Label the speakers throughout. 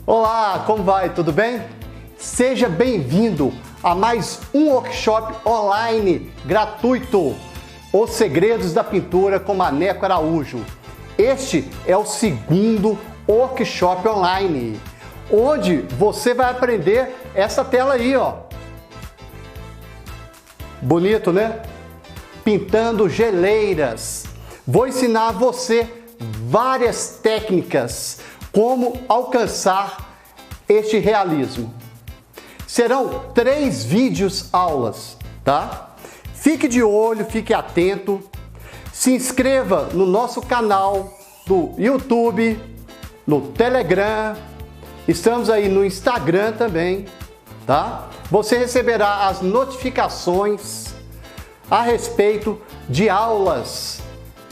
Speaker 1: Olá, como vai? Tudo bem? Seja bem-vindo a mais um workshop online gratuito, Os Segredos da Pintura com Maneco Araújo. Este é o segundo workshop online, onde você vai aprender essa tela aí, ó. Bonito, né? Pintando geleiras. Vou ensinar você várias técnicas como alcançar este realismo. Serão 3 vídeos aulas, tá? Fique de olho, fique atento. Se inscreva no nosso canal do YouTube, no Telegram. Estamos aí no Instagram também, tá? Você receberá as notificações a respeito de aulas.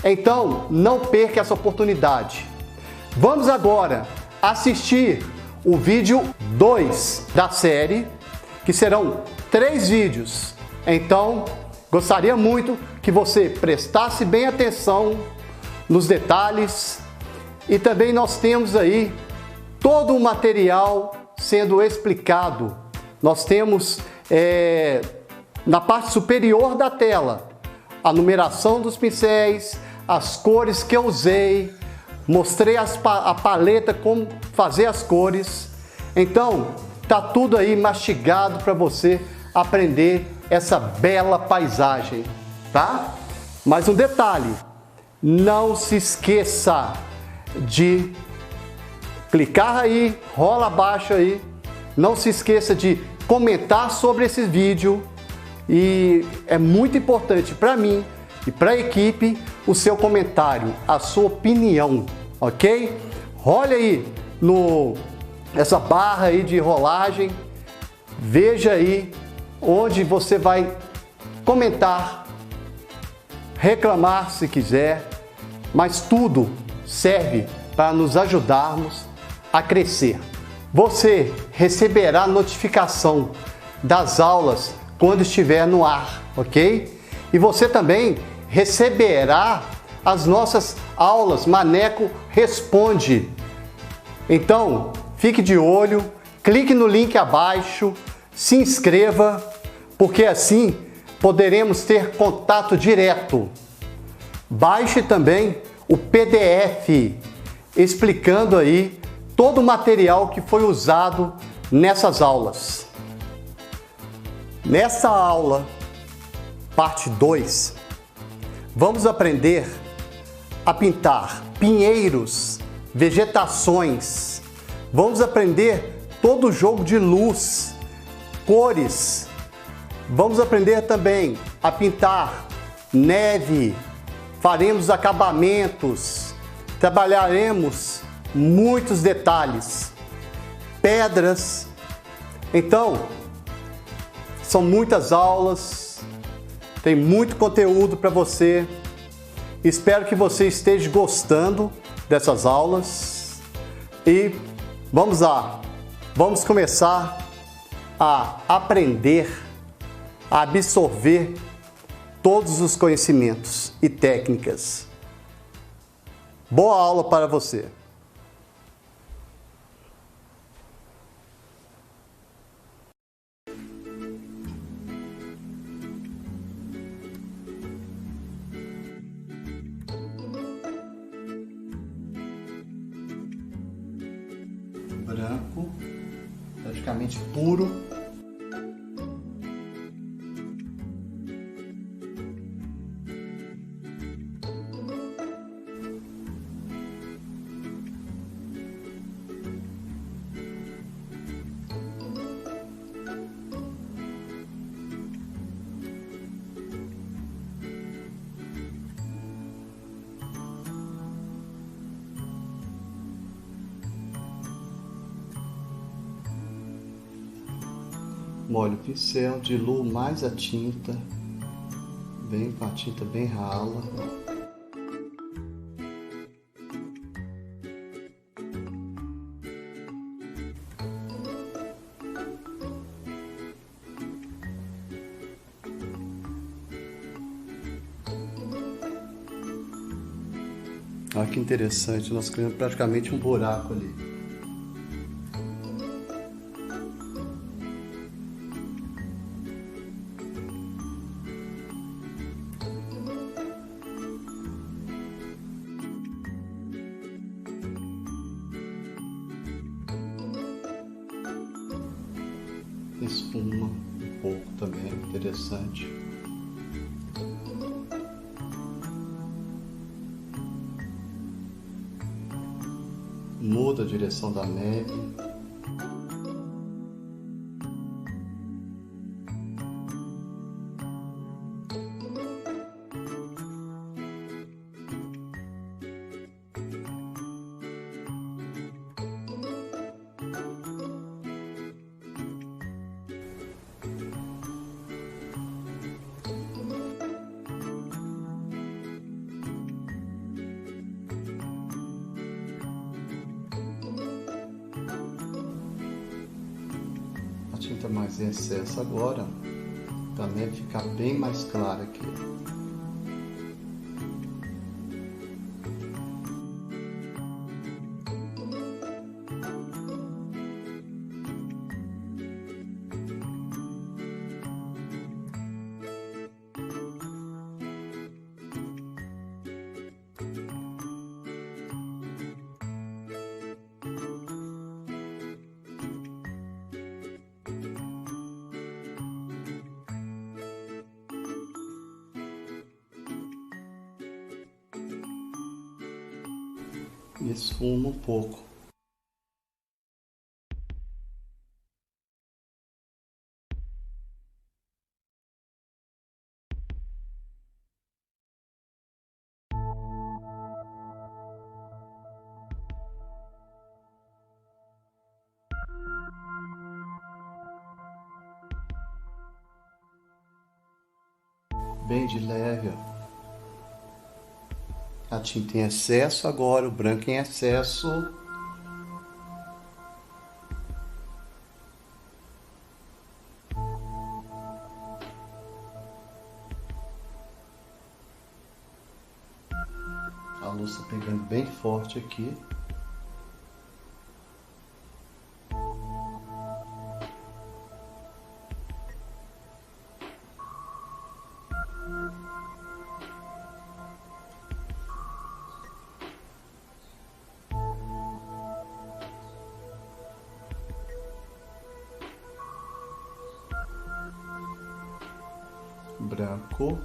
Speaker 1: Então, não perca essa oportunidade. Vamos agora assistir o vídeo 2 da série, que serão 3 vídeos. Então, gostaria muito que você prestasse bem atenção nos detalhes. E também nós temos aí todo o material sendo explicado. Nós temos na parte superior da tela a numeração dos pincéis, as cores que eu usei, mostrei a paleta, como fazer as cores. Então, tá tudo aí mastigado para você aprender essa bela paisagem, tá? Mas um detalhe, não se esqueça de clicar aí, rola abaixo aí, não se esqueça de comentar sobre esse vídeo, e é muito importante para mim e para a equipe o seu comentário, a sua opinião, ok? Role aí essa barra aí de rolagem, veja aí onde você vai comentar, reclamar se quiser, mas tudo serve para nos ajudarmos a crescer. Você receberá notificação das aulas quando estiver no ar, ok? E você também receberá as nossas aulas Maneco Responde. Então, fique de olho, clique no link abaixo, se inscreva, porque assim poderemos ter contato direto. Baixe também o PDF explicando aí todo o material que foi usado nessas aulas. Nessa aula, parte 2, vamos aprender a pintar pinheiros, vegetações. Vamos aprender todo o jogo de luz, cores. Vamos aprender também a pintar neve. Faremos acabamentos. Trabalharemos muitos detalhes, pedras. Então, são muitas aulas, tem muito conteúdo para você. Espero que você esteja gostando dessas aulas. E vamos lá, vamos começar a aprender, a absorver todos os conhecimentos e técnicas. Boa aula para você! Branco, praticamente puro. Molho o pincel, diluo mais a tinta, bem com a tinta bem rala. Olha que interessante, nós criamos praticamente um buraco ali. esfuma um pouco também, interessante. Muda a direção da neve. A tinta mais em excesso agora, para a neve ficar bem mais clara aqui. E esfuma um pouco. Bem de leve, ó. A tinta em excesso agora, o branco em excesso. A luz está pegando bem forte aqui. Branco.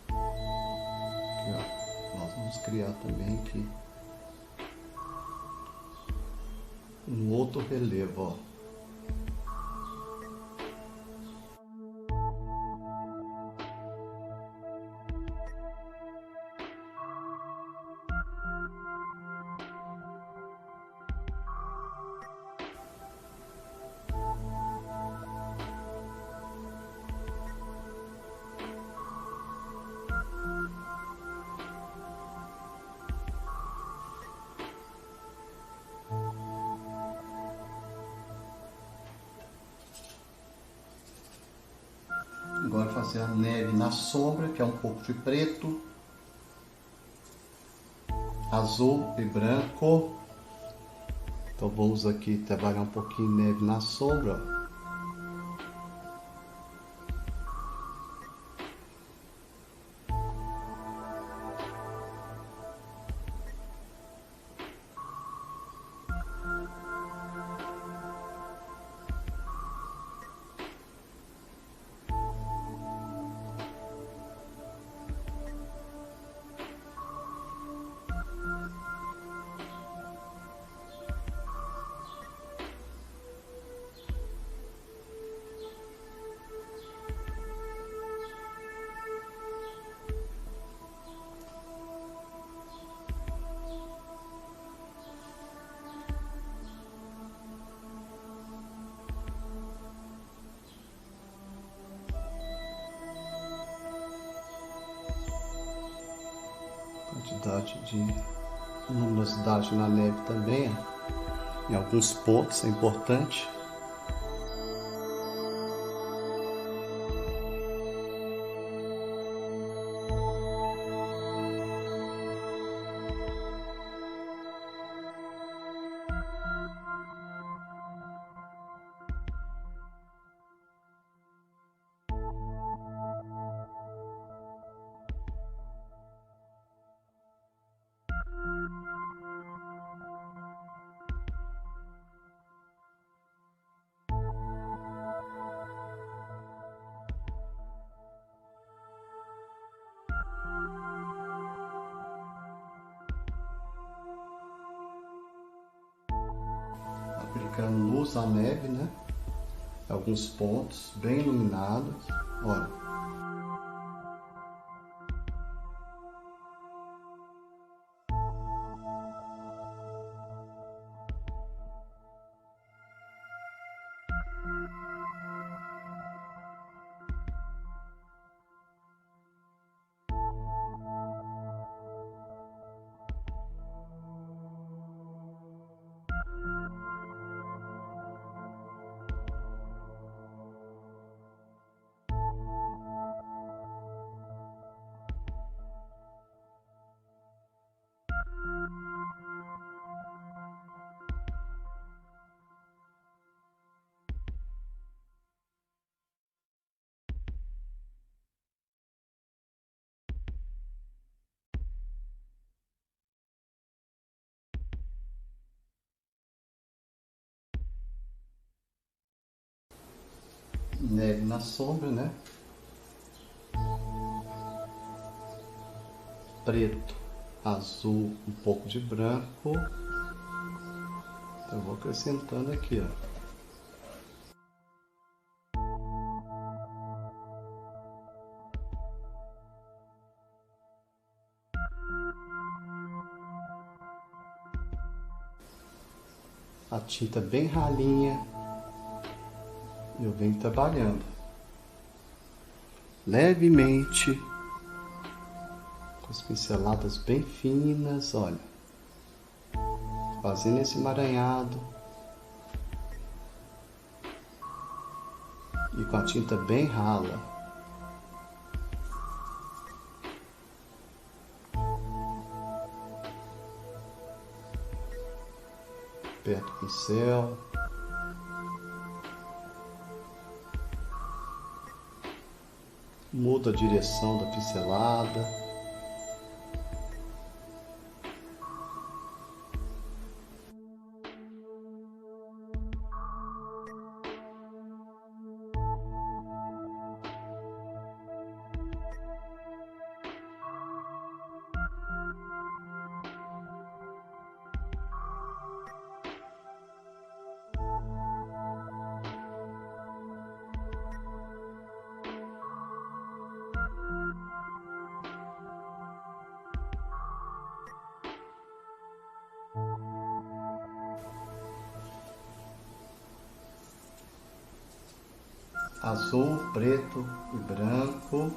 Speaker 1: Aqui, ó. Nós vamos criar também aqui um outro relevo, ó. Agora fazer a neve na sombra, que é um pouco de preto, azul e branco. Então vamos aqui trabalhar um pouquinho neve na sombra, ó. Quantidade de luminosidade na neve também, ó. Em alguns pontos é importante. aplicando luz à neve, né? Alguns pontos bem iluminados. Olha. Neve na sombra, né? Preto, azul, um pouco de branco. Eu vou acrescentando aqui, ó. A tinta bem ralinha. Eu venho trabalhando levemente com as pinceladas bem finas, olha, fazendo esse emaranhado e com a tinta bem rala. Aperto o pincel. Muda a direção da pincelada. Azul, preto e branco.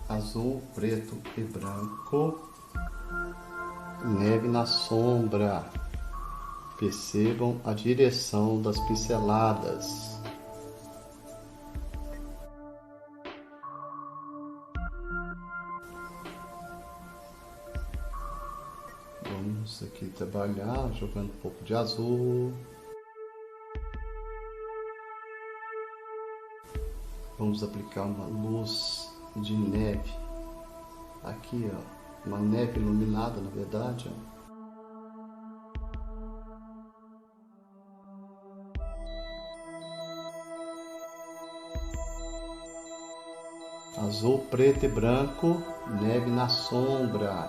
Speaker 1: Azul, preto e branco. Neve na sombra. Percebam a direção das pinceladas. Vamos aqui trabalhar jogando um pouco de azul. Vamos aplicar uma luz de neve. Aqui, ó, uma neve iluminada, na verdade, ó. Azul, preto e branco, neve na sombra.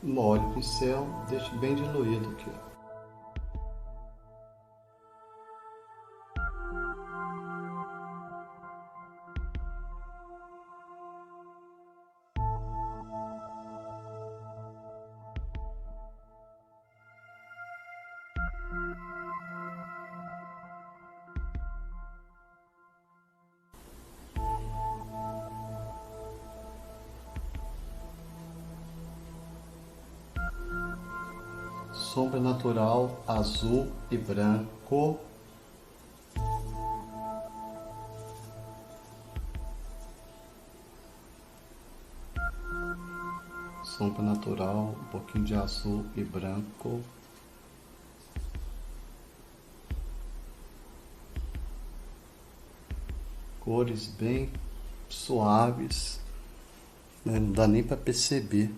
Speaker 1: Molhe o pincel, deixe bem diluído aqui, ó. sombra natural azul e branco. Sombra natural, um pouquinho de azul e branco. Cores bem suaves, né? Não dá nem para perceber.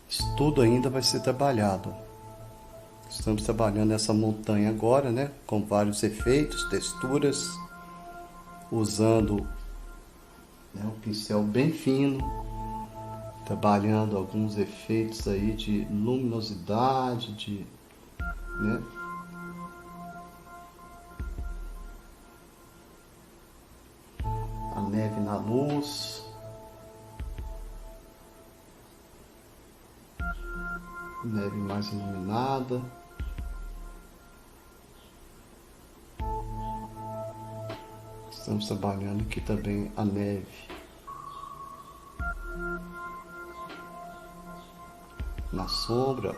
Speaker 1: Isso tudo ainda vai ser trabalhado. Estamos trabalhando essa montanha agora, né? Com vários efeitos, texturas, usando, né, um pincel bem fino, trabalhando alguns efeitos aí de luminosidade, né? A neve na luz, neve mais iluminada. Estamos trabalhando aqui também a neve na sombra,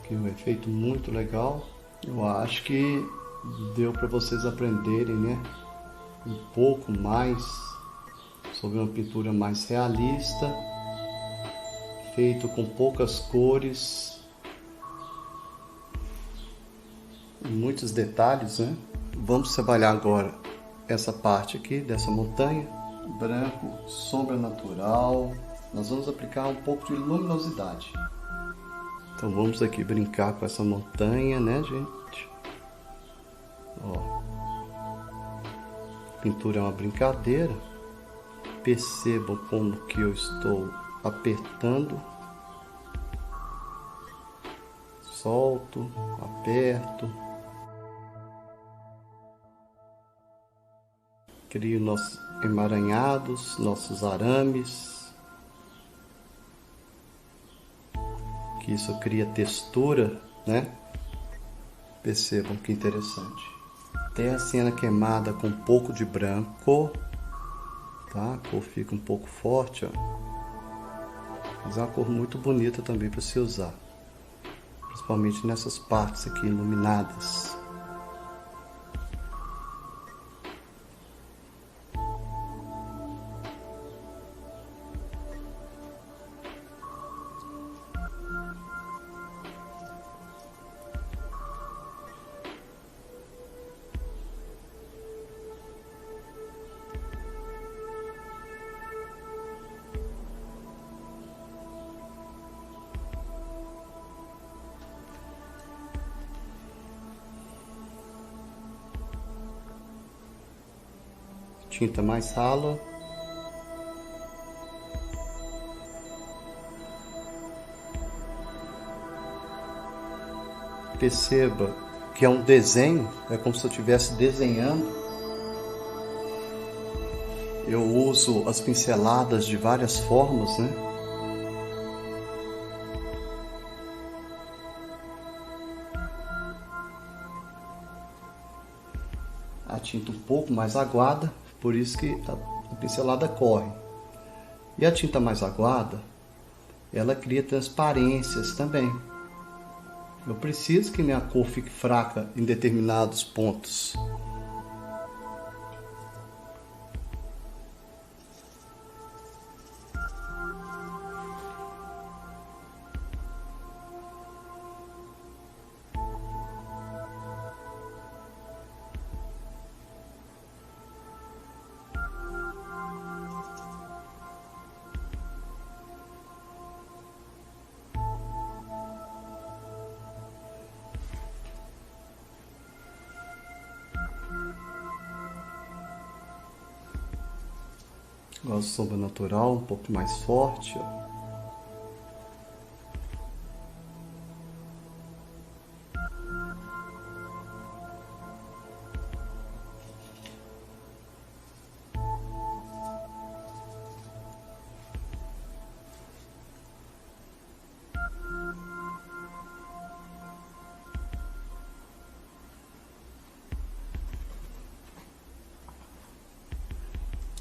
Speaker 1: que é um efeito muito legal. Eu acho que deu para vocês aprenderem, né, um pouco mais sobre uma pintura mais realista, feito com poucas cores e muitos detalhes, né? Vamos trabalhar agora essa parte aqui dessa montanha, branco, sombra natural. Nós vamos aplicar um pouco de luminosidade. Então vamos aqui brincar com essa montanha, né, gente? Ó, pintura é uma brincadeira. Percebam como que eu estou apertando, solto, aperto, crio nossos emaranhados, nossos arames, que isso cria textura, né? Percebam que interessante. Tem a cena queimada com um pouco de branco, tá? A cor fica um pouco forte, ó. Mas é uma cor muito bonita também para se usar, principalmente nessas partes aqui iluminadas. Tinta mais rala. Perceba que é um desenho, é como se eu estivesse desenhando. Eu uso as pinceladas de várias formas, né? A tinta um pouco mais aguada, por isso que a pincelada corre. E a tinta mais aguada, ela cria transparências também. Eu preciso que minha cor fique fraca em determinados pontos. Agora sombra natural, um pouco mais forte, ó.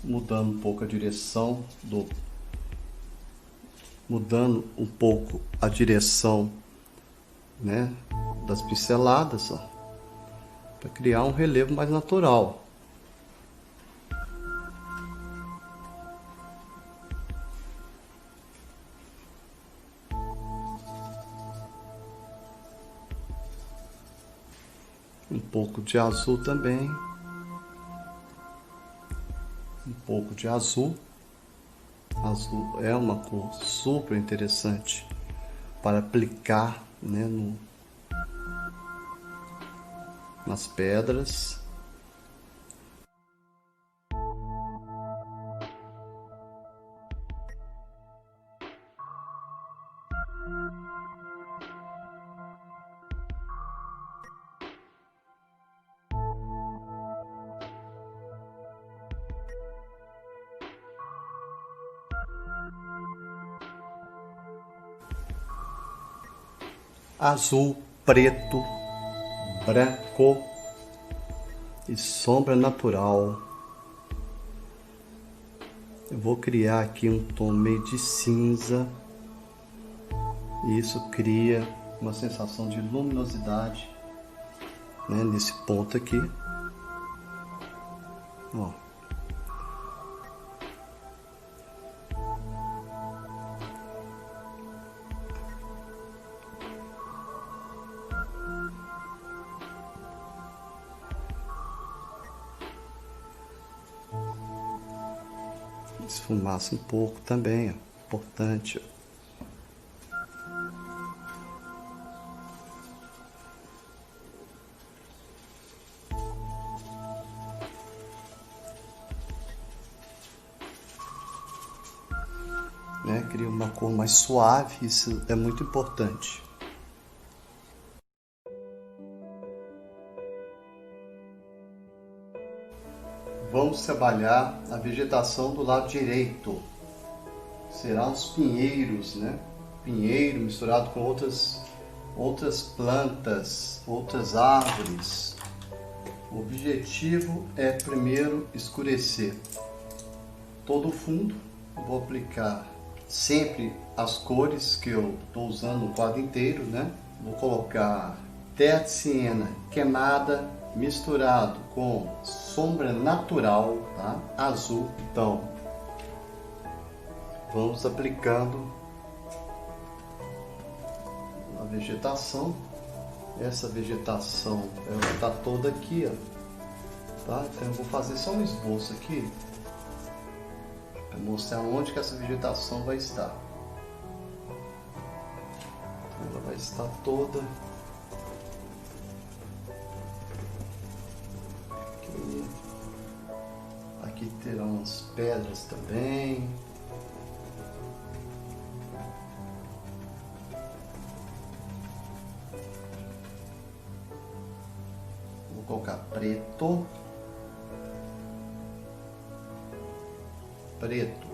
Speaker 1: Mudando um pouco a direção do mudando um pouco a direção, né, das pinceladas, ó, para criar um relevo mais natural. Um pouco de azul também. Um pouco de azul. Azul é uma cor super interessante para aplicar, né, nas pedras. Azul, preto, branco e sombra natural. Eu vou criar aqui um tom meio de cinza e isso cria uma sensação de luminosidade, né, nesse ponto aqui. Ó. Esfumaça um pouco também, ó. Importante. Ó. Né? Cria uma cor mais suave, isso é muito importante. Vamos trabalhar a vegetação do lado direito. Serão os pinheiros, né? Pinheiro misturado com outras plantas, outras árvores. O objetivo é primeiro escurecer todo o fundo. Vou aplicar sempre as cores que eu estou usando no quadro inteiro, né? Vou colocar terra de siena queimada misturado com sombra natural, tá? Azul. Então, vamos aplicando a vegetação. Essa vegetação, ela está toda aqui, ó, tá? Então eu vou fazer só um esboço aqui para mostrar onde que essa vegetação vai estar. Ela vai estar toda aqui. Aqui terão as pedras também. Vou colocar preto. Preto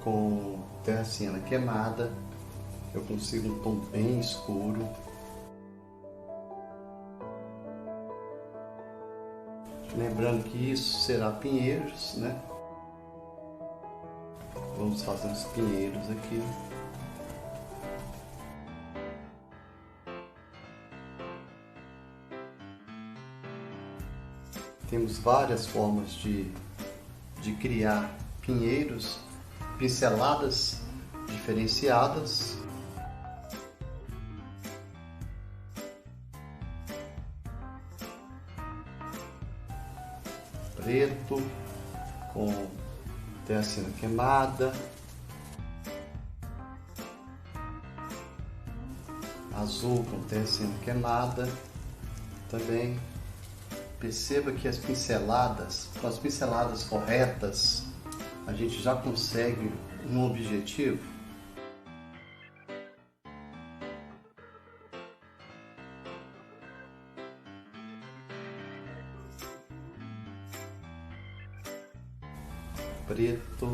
Speaker 1: com terra siena queimada, eu consigo um tom bem escuro. Lembrando que isso será pinheiros, né? Vamos fazer os pinheiros aqui. Temos várias formas de criar pinheiros, pinceladas diferenciadas. Preto com terra siena queimada, azul com terra siena queimada também. Perceba que as pinceladas, com as pinceladas corretas, a gente já consegue um objetivo. Preto.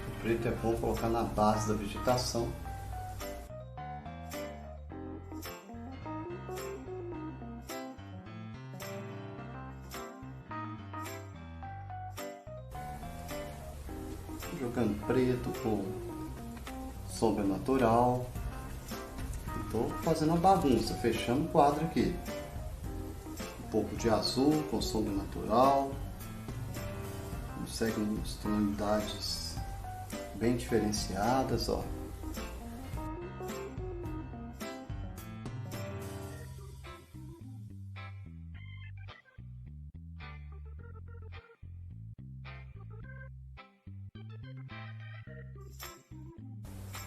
Speaker 1: O preto é bom colocar na base da vegetação. preto com sombra natural. Estou fazendo uma bagunça, fechando o quadro aqui. Um pouco de azul com sombra natural. Consegue umas tonalidades bem diferenciadas, ó.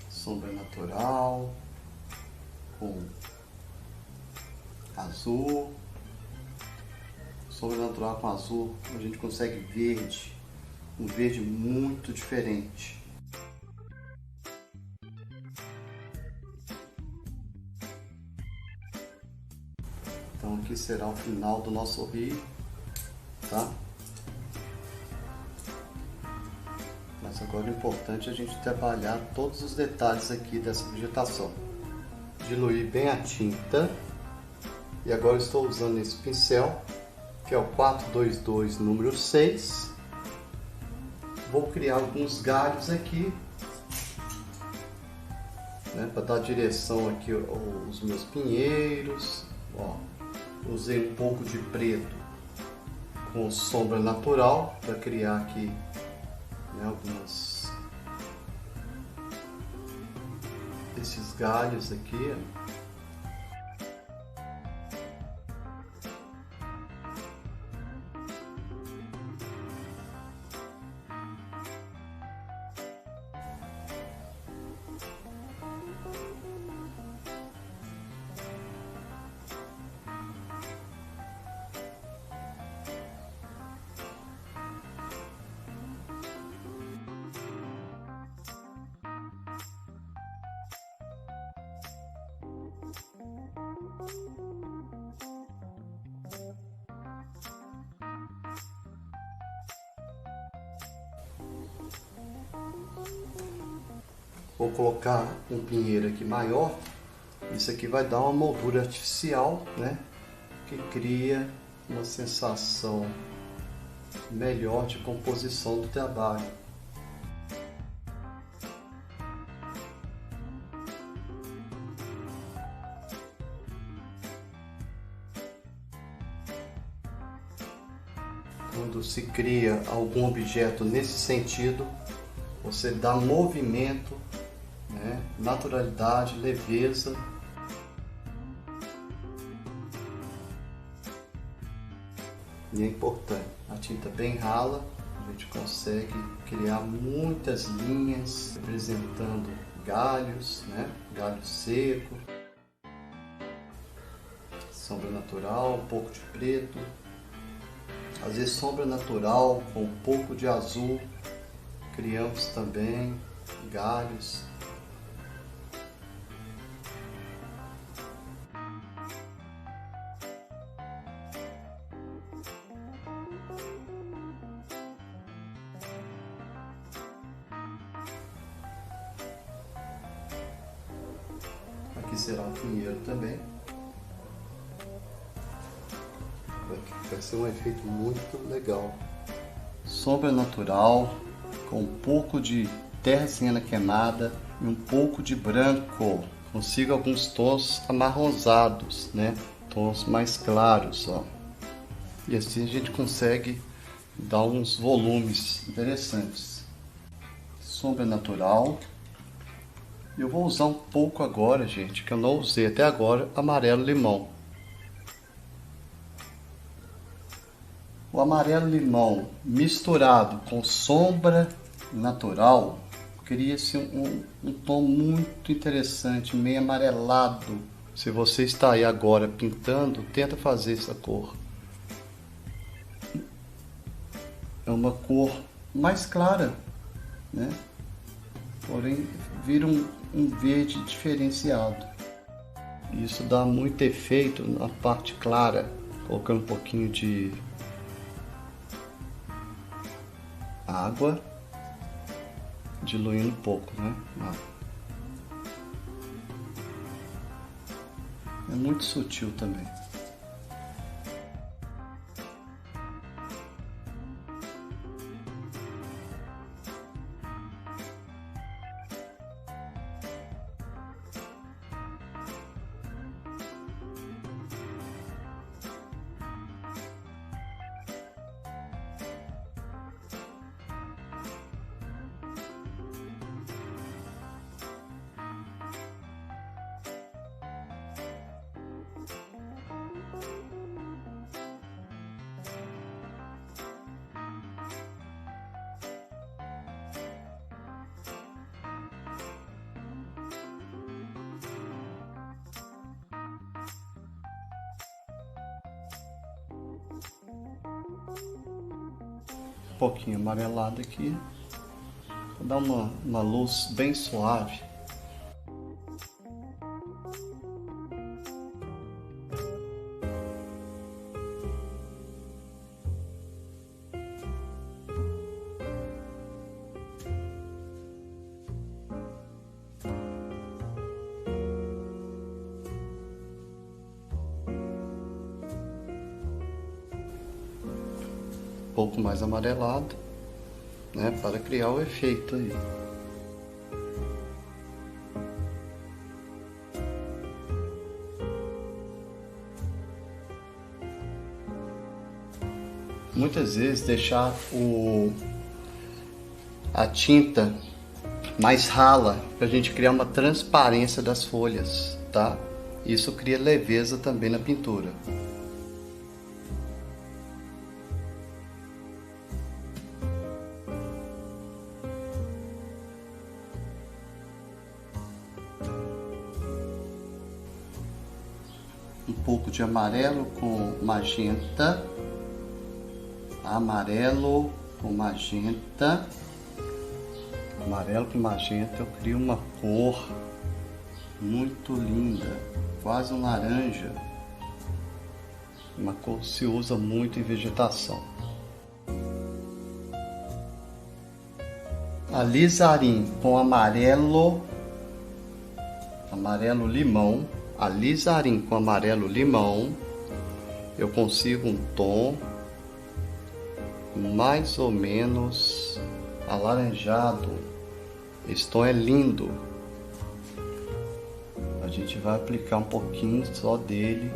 Speaker 1: Sombra natural com azul, sombra natural com azul, a gente consegue verde, um verde muito diferente. Então aqui será o final do nosso rio, tá? Mas agora o importante é a gente trabalhar todos os detalhes aqui dessa vegetação. Diluir bem a tinta. E agora estou usando esse pincel, que é o 422 número 6. Vou criar alguns galhos aqui, né, para dar direção aqui aos meus pinheiros. Ó, usei um pouco de preto com sombra natural para criar aqui, né, algumas esses galhos aqui. Vou colocar um pinheiro aqui maior. Isso aqui vai dar uma moldura artificial, né? Que cria uma sensação melhor de composição do trabalho. Quando se cria algum objeto nesse sentido, você dá movimento, né, naturalidade, leveza. E é importante, a tinta bem rala, a gente consegue criar muitas linhas representando galhos, né, galho seco, sombra natural, um pouco de preto, às vezes sombra natural com um pouco de azul, criamos também galhos. Aqui será o pinheiro também. Vai ser um efeito muito legal. Sombra natural com um pouco de terra siena queimada e um pouco de branco. Consigo alguns tons amarronzados, né? Tons mais claros, ó. E assim a gente consegue dar uns volumes interessantes. Sombra natural. Eu vou usar um pouco agora, gente, que eu não usei até agora, amarelo limão. O amarelo limão misturado com sombra natural cria-se um tom muito interessante, meio amarelado. Se você está aí agora pintando, tenta fazer essa cor. É uma cor mais clara, né? Porém vira um verde diferenciado. Isso dá muito efeito na parte clara, colocando um pouquinho de água, diluindo um pouco, né? É muito sutil também. um pouquinho amarelado aqui. Vou dar uma luz bem suave. Um pouco mais amarelado, né, para criar o efeito aí. Muitas vezes deixar a tinta mais rala para a gente criar uma transparência das folhas, tá? Isso cria leveza também na pintura. Um pouco de amarelo com magenta, amarelo com magenta, eu crio uma cor muito linda, quase um laranja, uma cor que se usa muito em vegetação. Alizarim com amarelo limão. Alizarim com amarelo limão, eu consigo um tom mais ou menos alaranjado. Esse tom é lindo. A gente vai aplicar um pouquinho só dele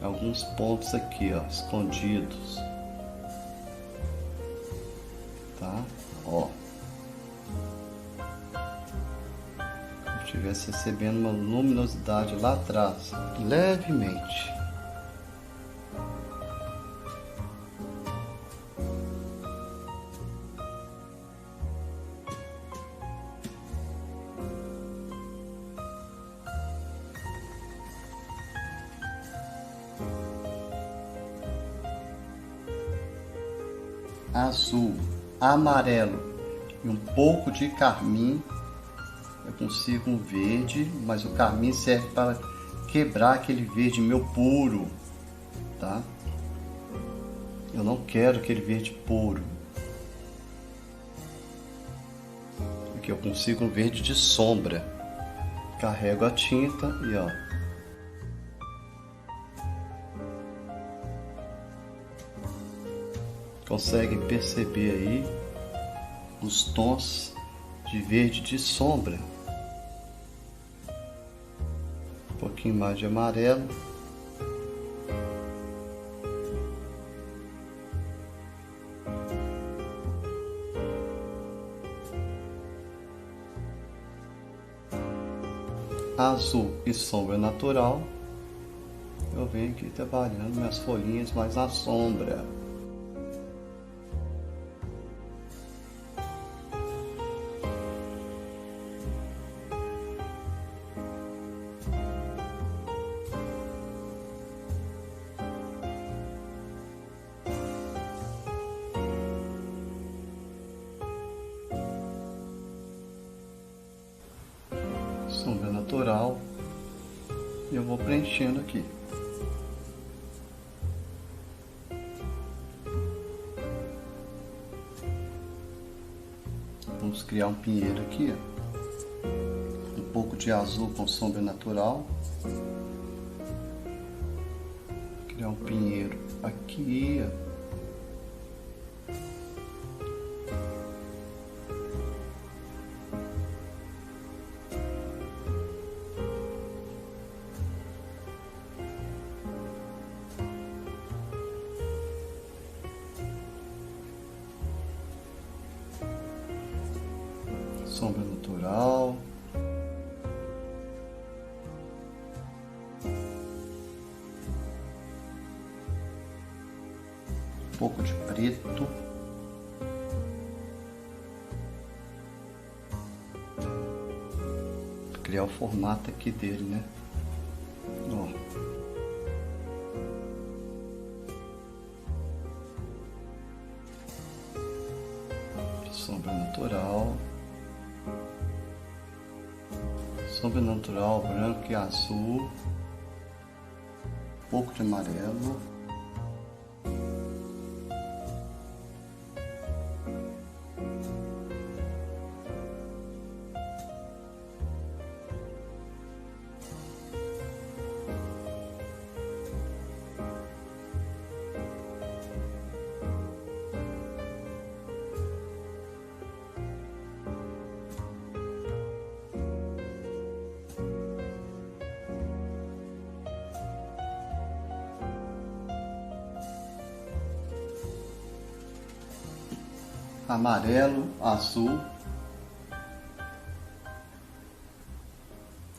Speaker 1: em alguns pontos aqui, ó, escondidos, tá? Ó, estivesse recebendo uma luminosidade lá atrás, levemente. Azul, amarelo e um pouco de carmim. Eu consigo um verde, mas o carmim serve para quebrar aquele verde meu puro, tá? Eu não quero aquele verde puro. Aqui eu consigo um verde de sombra. Carrego a tinta e ó. Conseguem perceber aí os tons de verde de sombra. Um pouquinho mais de amarelo. Azul e sombra natural. Eu venho aqui trabalhando minhas folhinhas mais na sombra. Sombra natural, e eu vou preenchendo aqui. Vamos criar um pinheiro aqui, ó. Um pouco de azul com sombra natural. Criar um pinheiro aqui, ó. Sombra natural. Um pouco de preto. Vou criar o formato aqui dele, né? Ó. Sombra natural, branco e azul. Um pouco de amarelo. Amarelo, azul,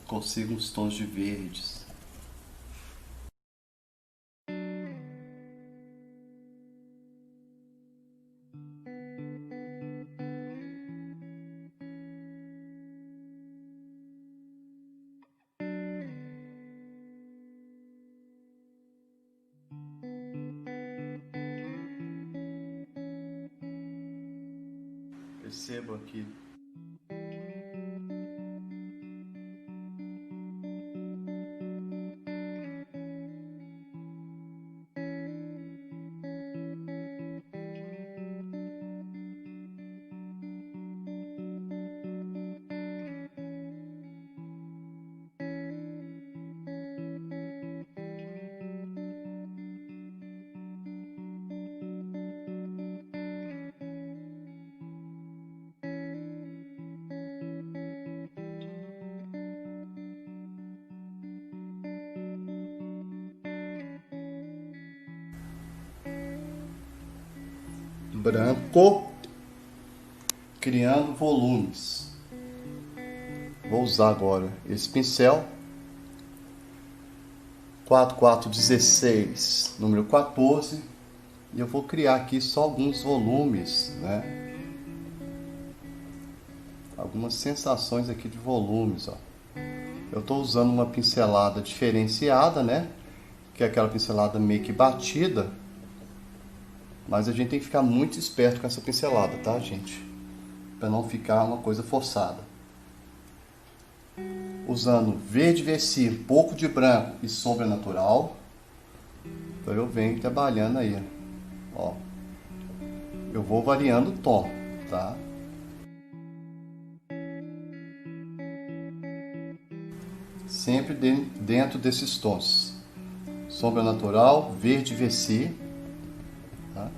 Speaker 1: consigo uns tons de verdes. Percebo aqui. Branco, criando volumes. Vou usar agora esse pincel 4416, número 14, e eu vou criar aqui só alguns volumes, né? Algumas sensações aqui de volumes, ó. Eu estou usando uma pincelada diferenciada, né? Que é aquela pincelada meio que batida. Mas a gente tem que ficar muito esperto com essa pincelada, tá, gente? Para não ficar uma coisa forçada. Usando verde Vessi, um pouco de branco e sombra natural. Então eu venho trabalhando aí, ó. Eu vou variando o tom, tá? Sempre dentro desses tons. Sombra natural, verde Vessi. Tá?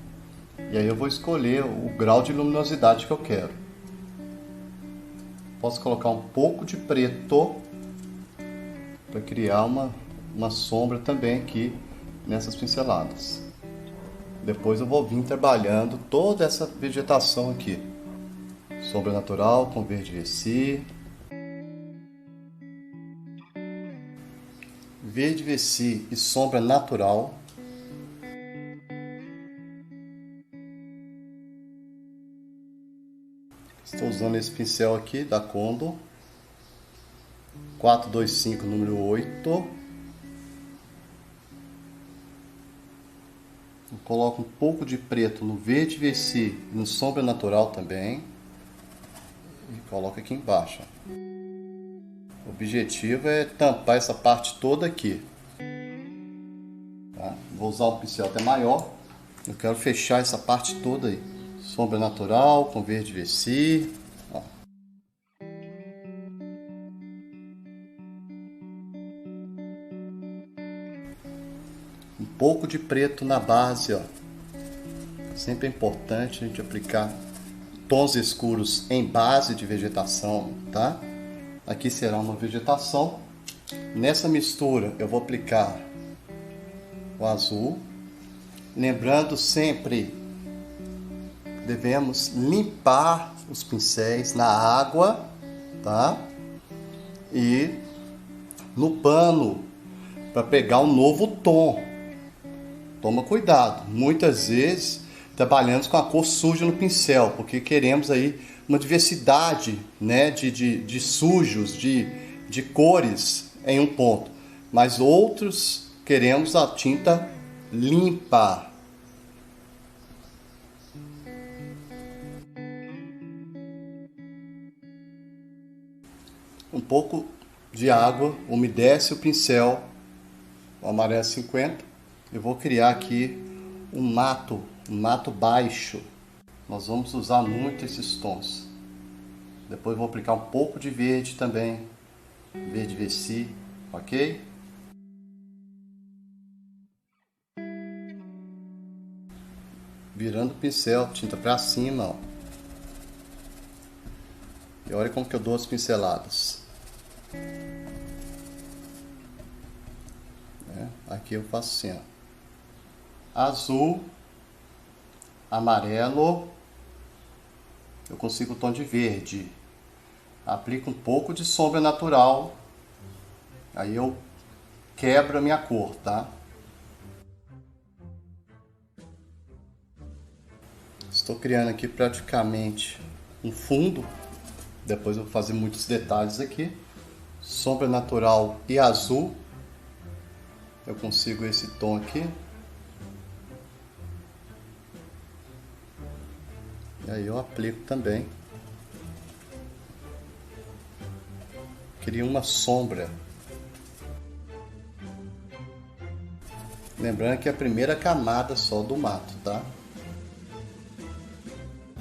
Speaker 1: E aí eu vou escolher o grau de luminosidade que eu quero. Posso colocar um pouco de preto para criar uma sombra também aqui nessas pinceladas. Depois eu vou vir trabalhando toda essa vegetação aqui. Sombra natural com verde Vessi. Verde Vessi e sombra natural. Estou usando esse pincel aqui da Condor 425, número 8. Eu coloco um pouco de preto no verde Vessi e no sombra natural também. E coloco aqui embaixo. O objetivo é tampar essa parte toda aqui. Tá? Vou usar um pincel até maior. Eu quero fechar essa parte toda aí. Sombra natural com verde Vessi. Ó. Um pouco de preto na base, ó. Sempre é importante a gente aplicar tons escuros em base de vegetação, tá? Aqui será uma vegetação. Nessa mistura eu vou aplicar o azul. Lembrando sempre, devemos limpar os pincéis na água, tá? E no pano para pegar um novo tom. Toma cuidado. Muitas vezes trabalhamos com a cor suja no pincel, porque queremos aí uma diversidade, né, de sujos, de cores em um ponto. Mas outros queremos a tinta limpa. Um pouco de água, umedece o pincel, o amarelo 50. Eu vou criar aqui um mato baixo. Nós vamos usar muito esses tons. Depois vou aplicar um pouco de verde também, verde Vessi, ok? Virando o pincel, tinta para cima, ó. E olha como que eu dou as pinceladas. Aqui eu faço assim, ó. Azul, amarelo, eu consigo o tom de verde. Aplico um pouco de sombra natural, aí eu quebro a minha cor, tá? Estou criando aqui praticamente um fundo, depois eu vou fazer muitos detalhes aqui. Sombra natural e azul, eu consigo esse tom aqui. E aí eu aplico também. Crio uma sombra. Lembrando que é a primeira camada só do mato, tá?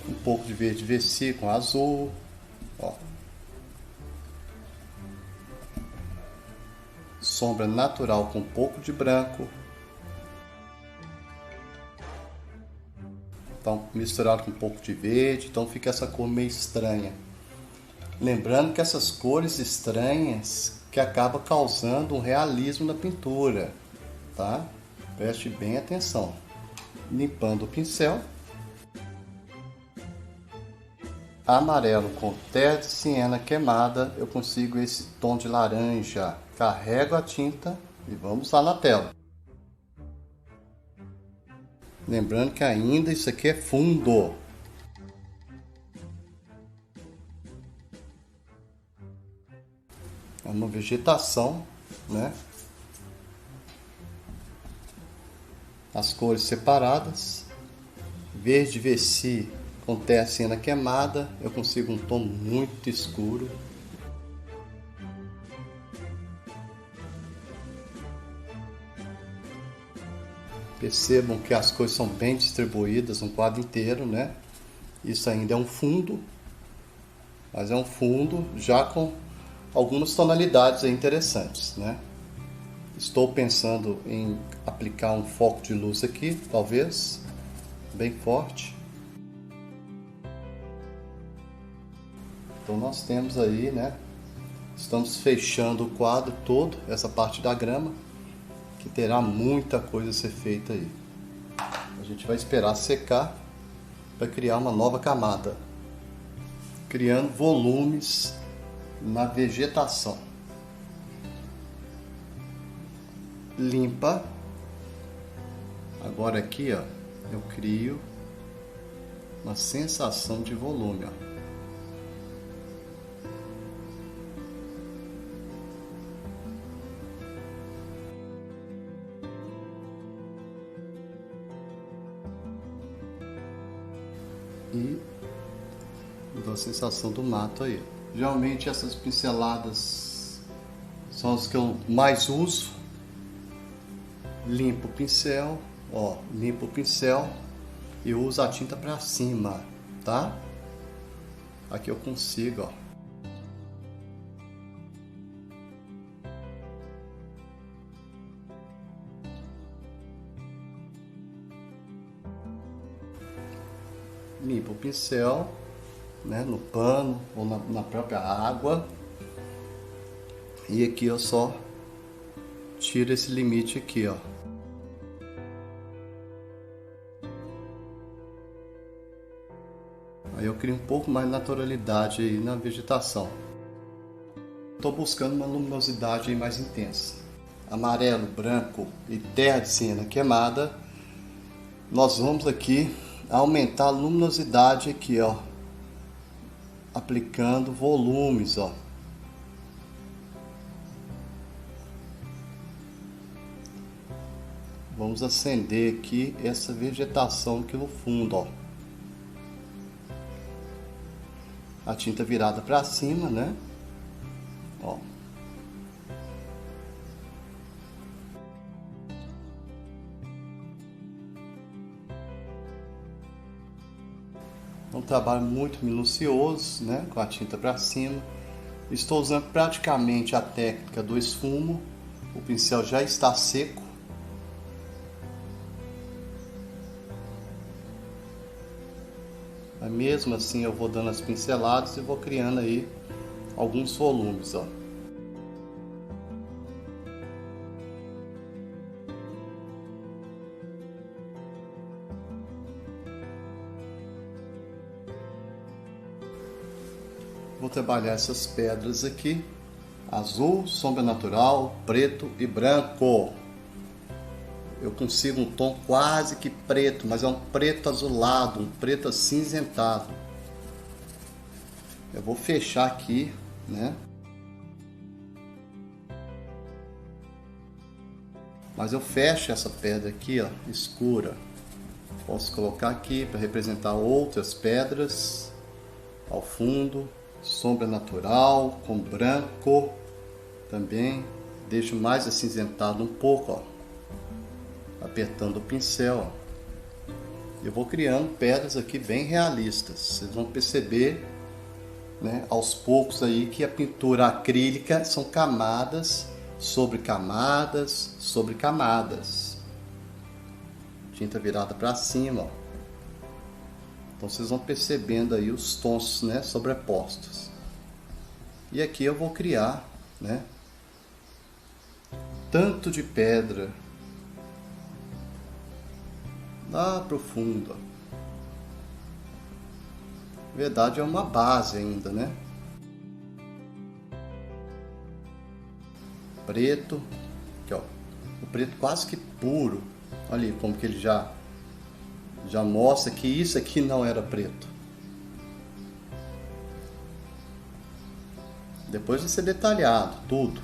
Speaker 1: Um pouco de verde Vessi com azul, ó. Sombra natural com um pouco de branco. Então, misturado com um pouco de verde, então fica essa cor meio estranha. Lembrando que essas cores estranhas que acabam causando um realismo na pintura, tá? Preste bem atenção. Limpando o pincel. Amarelo com terra de siena queimada, eu consigo esse tom de laranja. Carrego a tinta e vamos lá na tela. Lembrando que ainda isso aqui é fundo. É uma vegetação, né? As cores separadas. Verde Vessi com terra siena queimada, eu consigo um tom muito escuro. Percebam que as cores são bem distribuídas no quadro inteiro, né? Isso ainda é um fundo, mas é um fundo já com algumas tonalidades interessantes, né? Estou pensando em aplicar um foco de luz aqui, talvez, bem forte. Então nós temos aí, né? Estamos fechando o quadro todo, essa parte da grama, que terá muita coisa a ser feita aí. A gente vai esperar secar para criar uma nova camada, criando volumes na vegetação. Limpa. Agora aqui, ó, eu crio uma sensação de volume, ó. E da sensação do mato aí. Geralmente essas pinceladas são as que eu mais uso. Limpo o pincel, ó, limpo o pincel e uso a tinta para cima, tá? Aqui eu consigo, ó. Limpo o pincel, né, no pano ou na própria água. E aqui eu só tiro esse limite aqui, ó. Aí eu crio um pouco mais de naturalidade aí na vegetação. Estou buscando uma luminosidade aí mais intensa. Amarelo, branco e terra de siena queimada. Nós vamos aqui aumentar a luminosidade aqui, ó, aplicando volumes, ó. Vamos acender aqui essa vegetação aqui no fundo, ó. A tinta virada para cima, né? Ó. É um trabalho muito minucioso, né? Com a tinta para cima. Estou usando praticamente a técnica do esfumo. O pincel já está seco. Mas mesmo assim eu vou dando as pinceladas e vou criando aí alguns volumes, ó. Vou trabalhar essas pedras aqui, azul, sombra natural, preto e branco. Eu consigo um tom quase que preto, mas é um preto azulado, um preto acinzentado. Eu vou fechar aqui, né? Mas eu fecho essa pedra aqui, ó, escura. Posso colocar aqui para representar outras pedras ao fundo. Sombra natural com branco também, deixo mais acinzentado um pouco, ó, apertando o pincel, ó. Eu vou criando pedras aqui bem realistas. Vocês vão perceber, né, aos poucos aí que a pintura acrílica são camadas sobre camadas sobre camadas, tinta virada para cima, ó. Então vocês vão percebendo aí os tons, né, sobrepostos. E aqui eu vou criar, né, tanto de pedra lá pro fundo, ó. Na verdade é uma base ainda, né? Preto, aqui, ó, o preto quase que puro. Olha aí como que ele já mostra que isso aqui não era preto. Depois de ser detalhado tudo.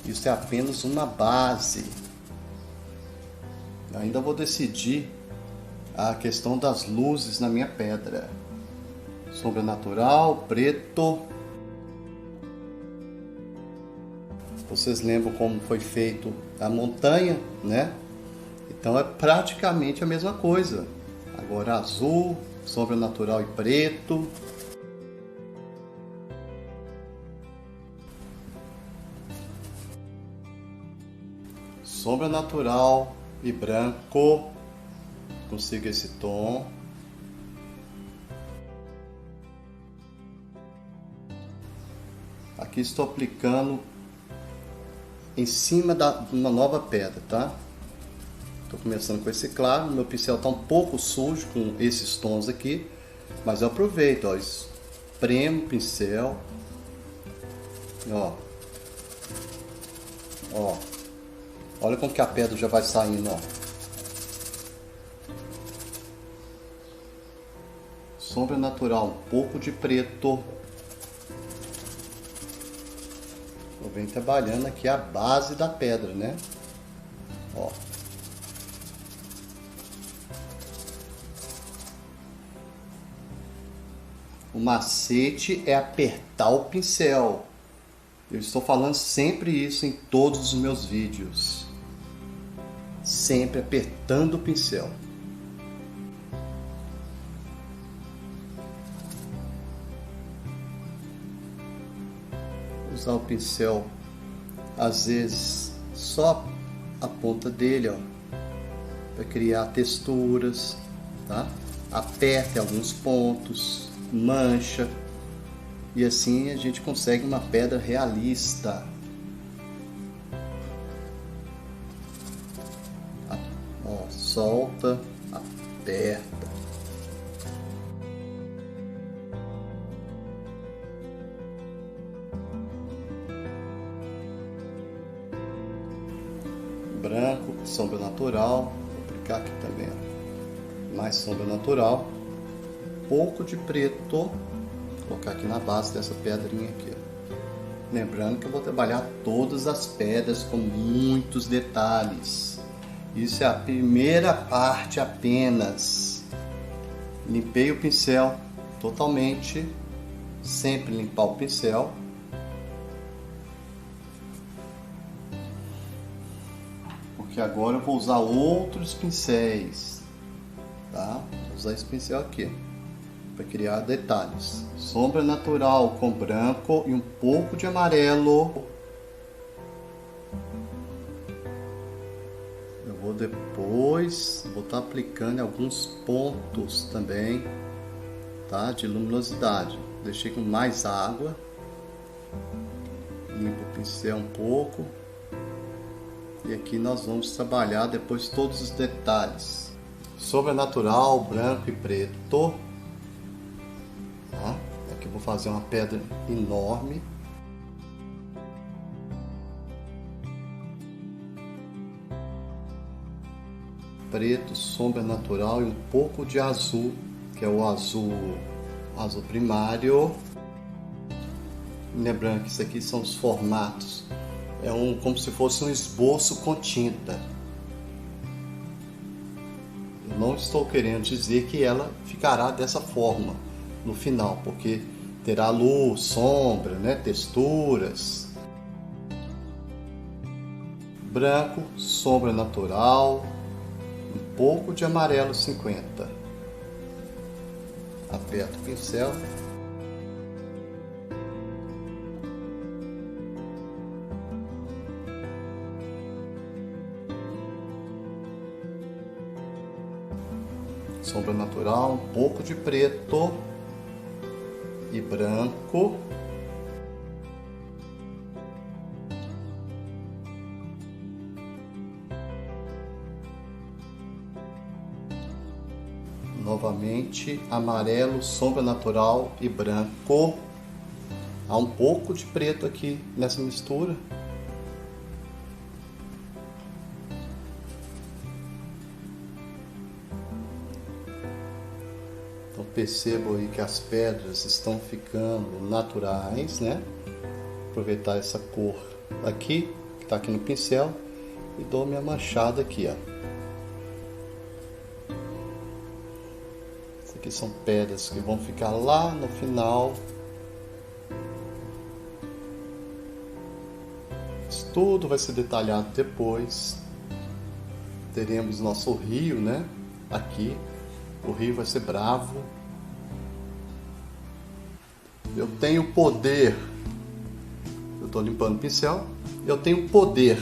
Speaker 1: Isso é apenas uma base. Eu ainda vou decidir a questão das luzes na minha pedra. Sombra natural, preto. Vocês lembram como foi feito a montanha, né? Então é praticamente a mesma coisa. Agora azul, sombra natural e preto. Sombra natural e branco. Consigo esse tom. Aqui estou aplicando em cima de uma nova pedra, tá? Estou começando com esse claro, meu pincel está um pouco sujo com esses tons aqui, mas eu aproveito, ó, espremo o pincel, ó, ó, olha como que a pedra já vai saindo, ó. Sombra natural, um pouco de preto. Eu venho trabalhando aqui a base da pedra, né? Ó. O macete é apertar o pincel. Eu estou falando sempre isso em todos os meus vídeos. Sempre apertando o pincel. Usar o pincel, às vezes, só a ponta dele, ó, para criar texturas, tá? Aperta em alguns pontos, mancha, e assim a gente consegue uma pedra realista. Ó, solta, aperta. Branco, sombra natural, vou aplicar aqui também, ó. Mais sombra natural, pouco de preto, vou colocar aqui na base dessa pedrinha aqui, ó. Lembrando que eu vou trabalhar todas as pedras com muitos detalhes. Isso é a primeira parte apenas. Limpei o pincel totalmente, sempre limpar o porque que agora eu vou usar outros pincéis, tá? Vou usar esse pincel aqui para criar detalhes. Sombra natural com branco e um pouco de amarelo. Eu vou depois estar aplicando alguns pontos também, tá? De luminosidade. Deixei com mais água. Limpo o pincel um pouco. E aqui nós vamos trabalhar depois todos os detalhes. Sombra natural, branco e preto. Tá? Aqui eu vou fazer uma pedra enorme. Preto, sombra natural e um pouco de azul, que é o azul primário. Lembrando que isso aqui são os formatos. É como se fosse um esboço com tinta. Eu não estou querendo dizer que ela ficará dessa forma no final, porque terá luz, sombra, né, texturas. Branco, sombra natural, um pouco de amarelo 50. Aperto o pincel. Sombra natural, um pouco de preto e branco. Novamente, amarelo, sombra natural e branco. Há um pouco de preto aqui nessa mistura. Então percebo aí que as pedras estão ficando naturais, né? Aproveitar essa cor aqui, que está aqui no pincel, e dou minha manchada aqui, ó. Essas aqui são pedras que vão ficar lá no final. Isso tudo vai ser detalhado depois. Teremos nosso rio, né? Aqui. O rio vai ser bravo. Eu tenho poder. Eu estou limpando o pincel. Eu tenho poder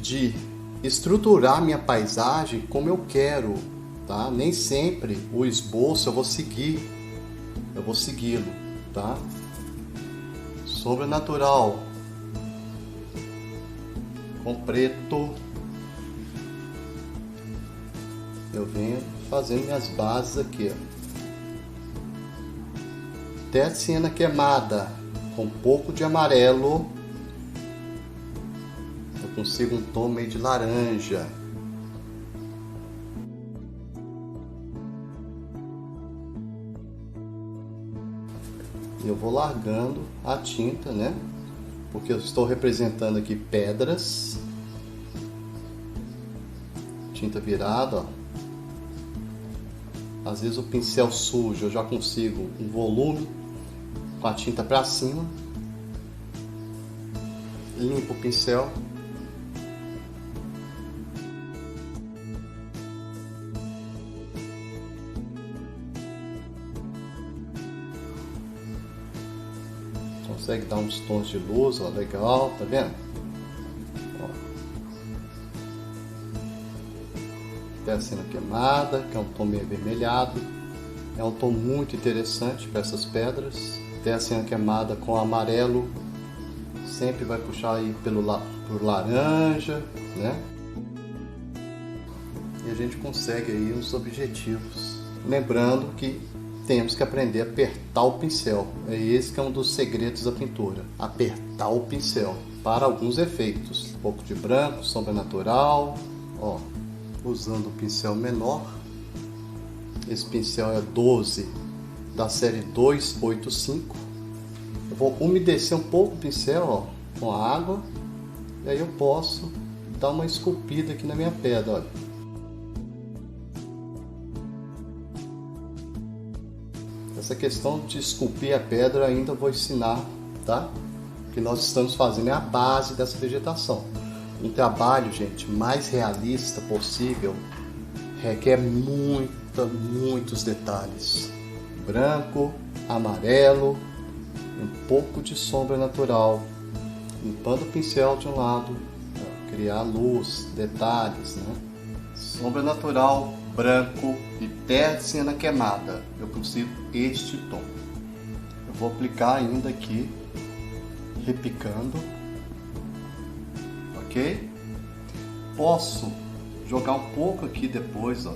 Speaker 1: de estruturar minha paisagem como eu quero, tá? Nem sempre o esboço eu vou seguir. Eu vou segui-lo, tá? Sombra natural com preto. Eu venho fazendo minhas bases aqui, ó. Teciana queimada com um pouco de amarelo. Eu consigo um tom meio de laranja. E eu vou largando a tinta, né? Porque eu estou representando aqui pedras. Tinta virada, ó. Às vezes o pincel sujo eu já consigo um volume com a tinta para cima. Limpo o pincel. Consegue dar uns tons de luz, ó, legal, tá vendo? Teciana queimada, que é um tom meio avermelhado. É um tom muito interessante para essas pedras. Teciana queimada com amarelo, sempre vai puxar aí por laranja, né? E a gente consegue aí os objetivos. Lembrando que temos que aprender a apertar o pincel. É esse que é um dos segredos da pintura. Apertar o pincel para alguns efeitos. Um pouco de branco, sombra natural, ó. Usando o pincel menor. Esse pincel é 12 da série 285. Eu vou umedecer um pouco o pincel, ó, com a água, e aí eu posso dar uma esculpida aqui na minha pedra, olha. Essa questão de esculpir a pedra ainda vou ensinar, tá? O que nós estamos fazendo é a base dessa vegetação. Um trabalho, gente, mais realista possível requer muitos detalhes. Branco, amarelo, um pouco de sombra natural. Limpando o pincel de um lado, para criar luz, detalhes, né? Sombra natural, branco e terra de siena queimada. Eu consigo este tom. Eu vou aplicar ainda aqui, repicando. Ok? Posso jogar um pouco aqui depois, ó.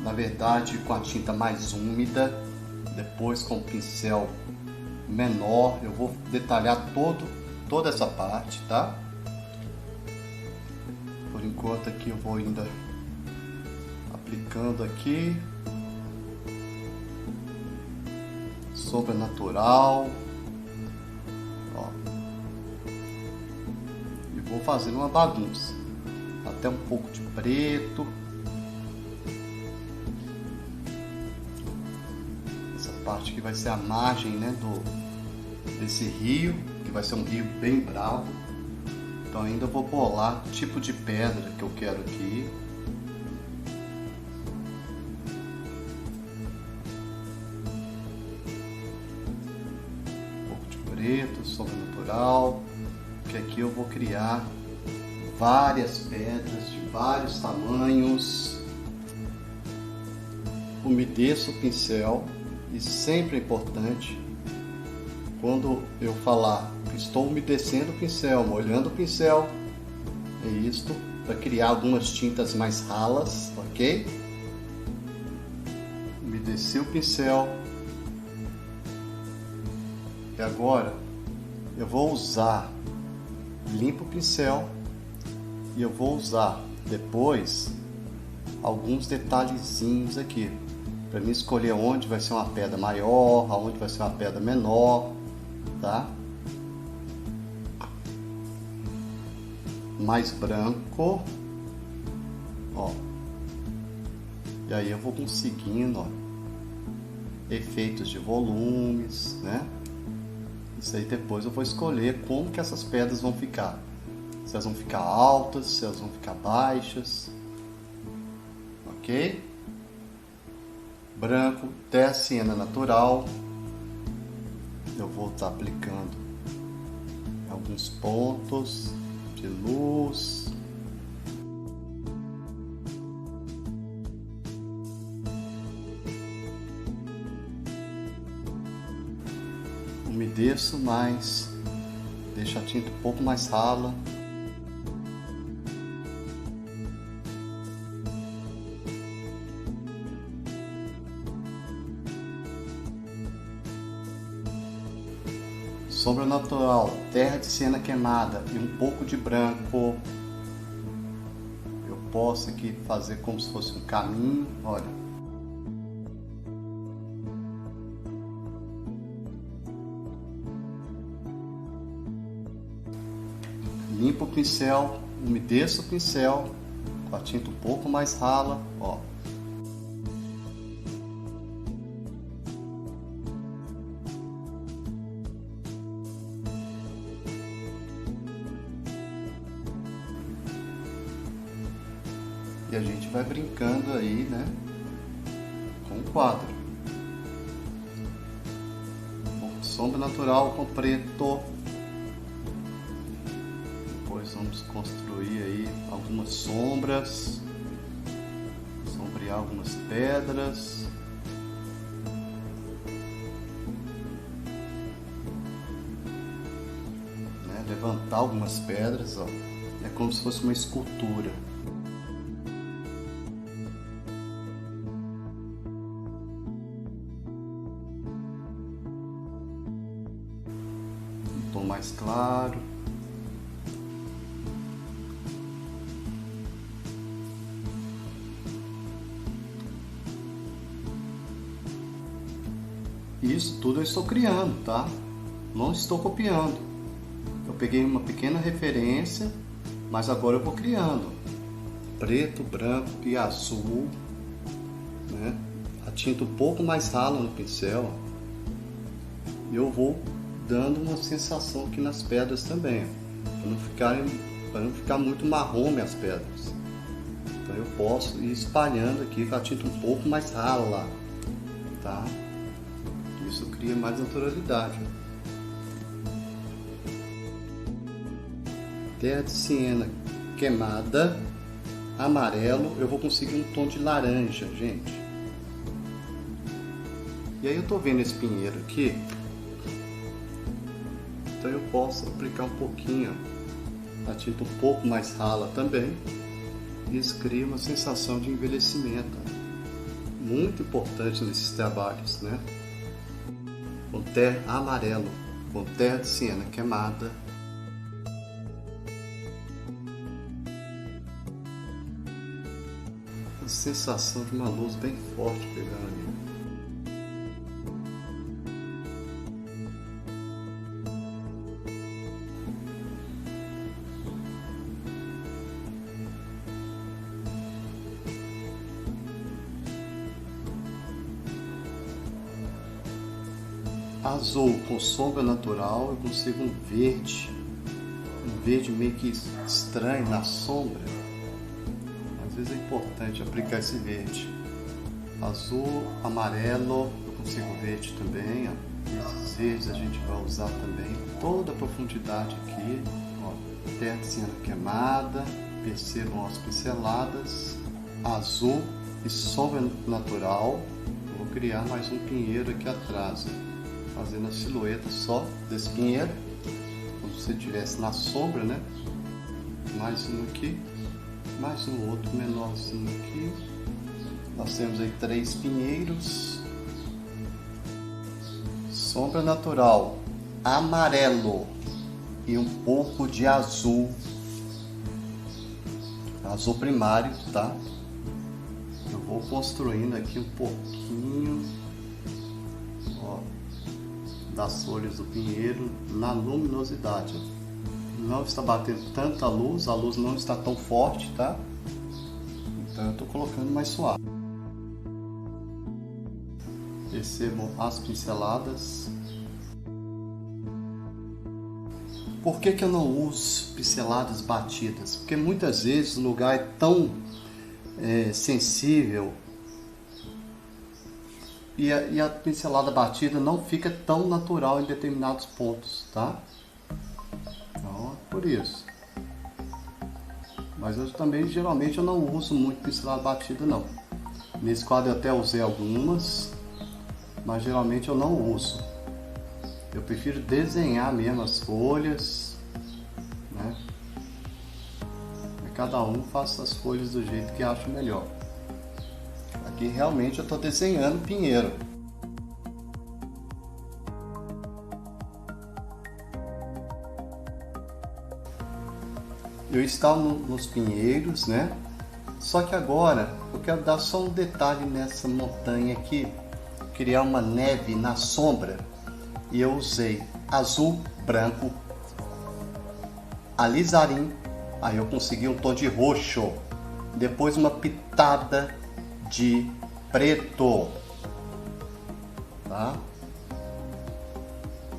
Speaker 1: Na verdade, com a tinta mais úmida, depois com o pincel menor, eu vou detalhar toda essa parte, tá? Por enquanto aqui eu vou ainda aplicando aqui. Sombra natural. Ó. E vou fazendo uma bagunça. Até um pouco de preto. Essa parte aqui vai ser a margem, né, desse rio, que vai ser um rio bem bravo. Então ainda vou bolar o tipo de pedra que eu quero aqui. Um pouco de preto, sombra natural, que aqui eu vou criar várias pedras de vários tamanhos. Umedeço o pincel e sempre é importante, quando eu falar que estou umedecendo o pincel, molhando o pincel, é isto, para criar algumas tintas mais ralas, ok? Umedeci o pincel. E agora eu vou usar, limpo o pincel e eu vou usar depois alguns detalhezinhos aqui, para mim escolher onde vai ser uma pedra maior, aonde vai ser uma pedra menor, tá? Mais branco, ó. E aí eu vou conseguindo, ó, efeitos de volumes, né? Isso aí depois eu vou escolher como que essas pedras vão ficar. Se elas vão ficar altas, se elas vão ficar baixas. Ok? Branco, terra siena natural. Eu vou estar aplicando alguns pontos de luz. Umedeço mais, deixo a tinta um pouco mais rala. Sombra natural, terra de siena queimada e um pouco de branco. Eu posso aqui fazer como se fosse um caminho, olha. Limpo o pincel, umedeço o pincel com a tinta um pouco mais rala, ó. E a gente vai brincando aí, né, com o quadro. Sombra natural com preto. Depois vamos construir aí algumas sombras, sombrear algumas pedras. Né, levantar algumas pedras, ó. É como se fosse uma escultura. Tom mais claro. Isso tudo eu estou criando, tá? Não estou copiando. Eu peguei uma pequena referência, mas agora eu vou criando. Preto, branco e azul, né? A tinta um pouco mais rala no pincel. E eu vou dando uma sensação aqui nas pedras também, para não ficarem para não ficar muito marrom minhas pedras. Então eu posso ir espalhando aqui com a tinta um pouco mais rala, tá? Isso cria mais naturalidade. Terra de siena queimada, amarelo, eu vou conseguir um tom de laranja, gente. E aí eu tô vendo esse pinheiro aqui, então eu posso aplicar um pouquinho a tinta um pouco mais rala também. Isso cria uma sensação de envelhecimento, muito importante nesses trabalhos, né? Com terra amarelo, com terra de siena queimada. A sensação de uma luz bem forte pegando ali. Azul com sombra natural, eu consigo um verde meio que estranho na sombra. Às vezes é importante aplicar esse verde. Azul, amarelo, eu consigo verde também, ó. Esses verdes a gente vai usar também. Toda a profundidade aqui, ó. Terra de siena queimada, percebam as pinceladas, azul e sombra natural. Eu vou criar mais um pinheiro aqui atrás, ó. Fazendo a silhueta só desse pinheiro, como se estivesse na sombra, né? Mais um aqui, mais um outro menorzinho aqui. Nós temos aí 3 pinheiros. Sombra natural, amarelo e um pouco de azul. Azul primário, tá? Eu vou construindo aqui um pouquinho, ó, das folhas do pinheiro na luminosidade. Não está batendo tanta luz, a luz não está tão forte, tá? Então eu estou colocando mais suave. Percebam as pinceladas. Por que eu não uso pinceladas batidas? Porque muitas vezes o lugar é tão sensível e a pincelada batida não fica tão natural em determinados pontos, tá? Então, é por isso. Mas eu também, geralmente, eu não uso muito pincelada batida, não. Nesse quadro eu até usei algumas, mas geralmente eu não uso. Eu prefiro desenhar mesmo as folhas, né? Cada um faça as folhas do jeito que acha melhor. Aqui realmente eu estou desenhando pinheiro. Eu estava nos pinheiros, né? Só que agora eu quero dar só um detalhe nessa montanha aqui, criar uma neve na sombra. E eu usei azul, branco, alizarim, aí eu consegui um tom de roxo, depois uma pitada de preto, tá?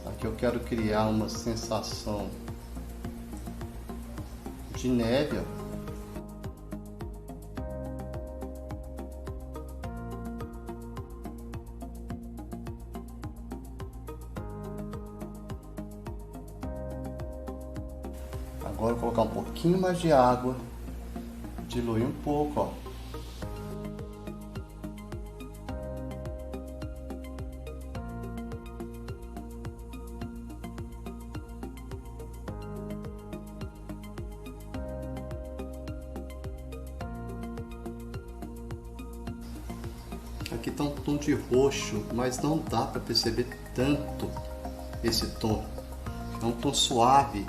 Speaker 1: Aqui eu quero criar uma sensação de neve, ó. Agora eu vou colocar um pouquinho mais de água, diluir um pouco, ó. Aqui está um tom de roxo, mas não dá para perceber tanto esse tom. É um tom suave.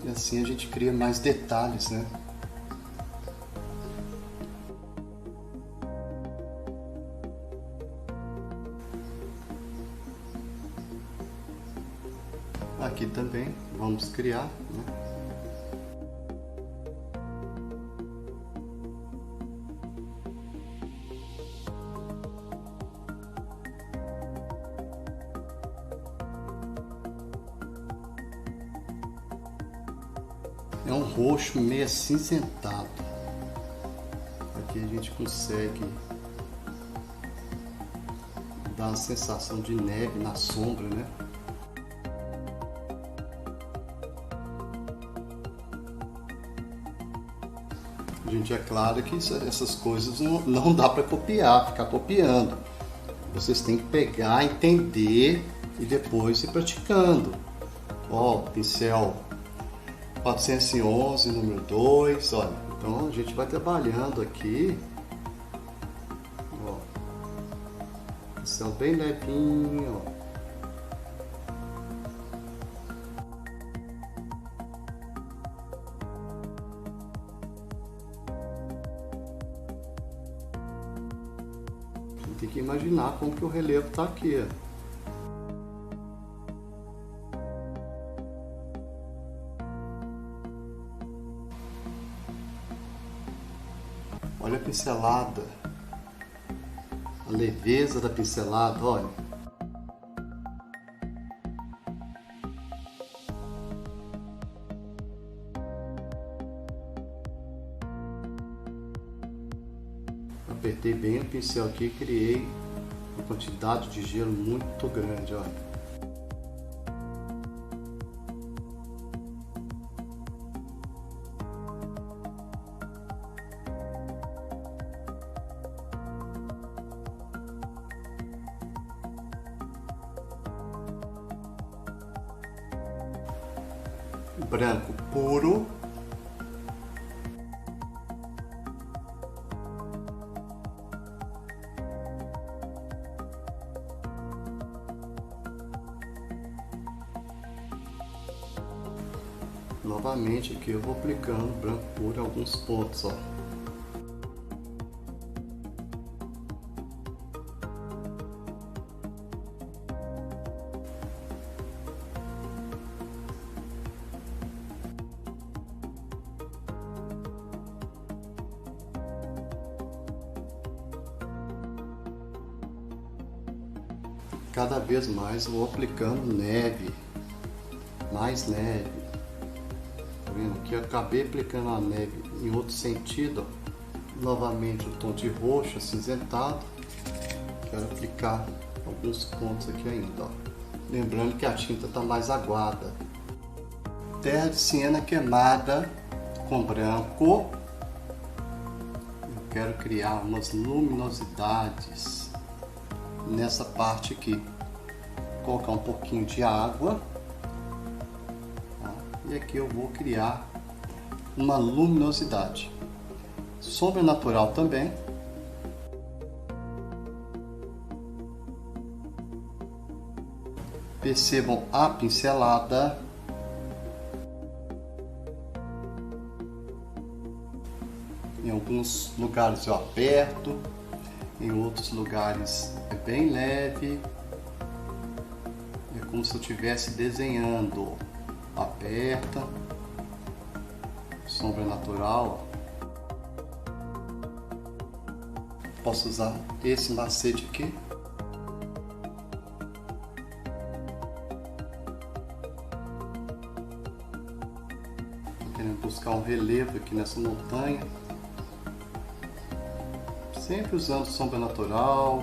Speaker 1: E assim a gente cria mais detalhes, né? Aqui também vamos criar, né? É um roxo meio acinzentado. Aqui a gente consegue dar uma sensação de neve na sombra, né? Gente, é claro que essas coisas não dá para copiar, ficar copiando. Vocês têm que pegar, entender e depois ir praticando. Ó, pincel 411, número 2, olha. Então a gente vai trabalhando aqui. Ó, pincel bem levinho, ó. Tem que imaginar como que o relevo está aqui. Olha a pincelada, a leveza da pincelada, olha. Apertei bem o pincel aqui e criei uma quantidade de gelo muito grande, olha. Branco puro. Novamente aqui eu vou aplicando branco puro em alguns pontos, ó. Cada vez mais eu vou aplicando neve, mais neve. Tá vendo? Aqui eu acabei aplicando a neve em outro sentido, ó. Novamente o tom de roxo acinzentado. Quero aplicar alguns pontos aqui ainda, ó. Lembrando que a tinta está mais aguada. Terra de siena queimada com branco. Eu quero criar umas luminosidades nessa parte aqui. Vou colocar um pouquinho de água, tá? E aqui eu vou criar uma luminosidade. Sombra natural também. Percebam a pincelada. Em alguns lugares eu aperto, em outros lugares é bem leve. É como se eu estivesse desenhando. Aperta. Sombra natural. Posso usar esse macete aqui. Estou querendo buscar um relevo aqui nessa montanha. Sempre usando sombra natural,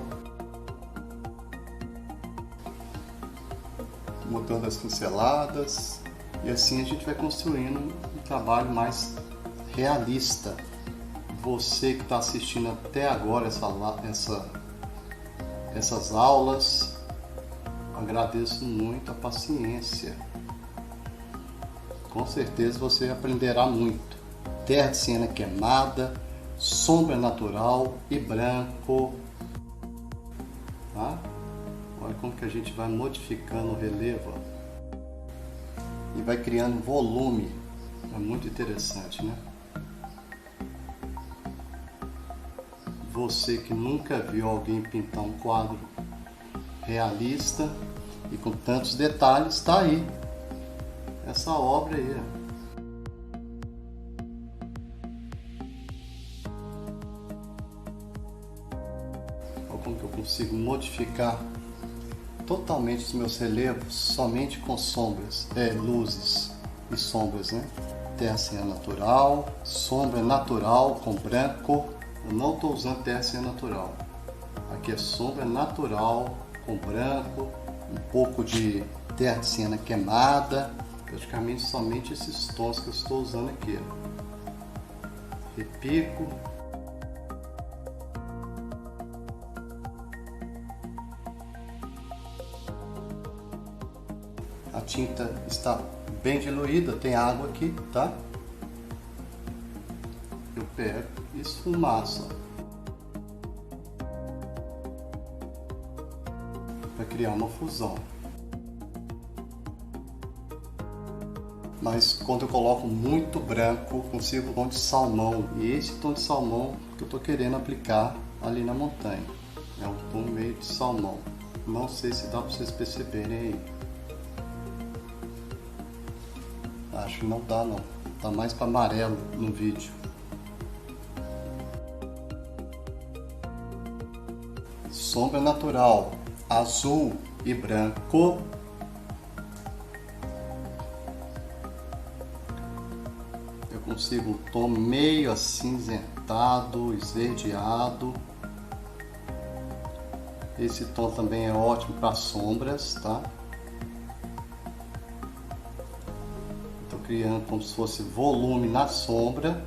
Speaker 1: mudando as pinceladas, e assim a gente vai construindo um trabalho mais realista. Você que está assistindo até agora essas aulas, agradeço muito a paciência. Com certeza você aprenderá muito. Terra de siena queimada, sombra natural e branco, tá? Olha como que a gente vai modificando o relevo, ó, e vai criando volume. É muito interessante, né? Você que nunca viu alguém pintar um quadro realista e com tantos detalhes, tá aí essa obra aí, ó. Como que eu consigo modificar totalmente os meus relevos somente com sombras, luzes e sombras, né? terra cinza natural, sombra natural com branco. Eu não estou usando terra cinza natural. Aqui é sombra natural com branco, um pouco de terra de siena queimada, praticamente somente esses tons que eu estou usando aqui. Repico. A tinta está bem diluída, tem água aqui, tá? Eu pego e esfumaço para criar uma fusão. Mas quando eu coloco muito branco, consigo um tom de salmão. E esse tom de salmão que eu estou querendo aplicar ali na montanha. É um tom meio de salmão. Não sei se dá para vocês perceberem aí. Acho que não dá não. Tá mais para amarelo no vídeo. Sombra natural, azul e branco. Eu consigo um tom meio acinzentado, esverdeado. Esse tom também é ótimo para sombras, tá? Estou criando como se fosse volume na sombra.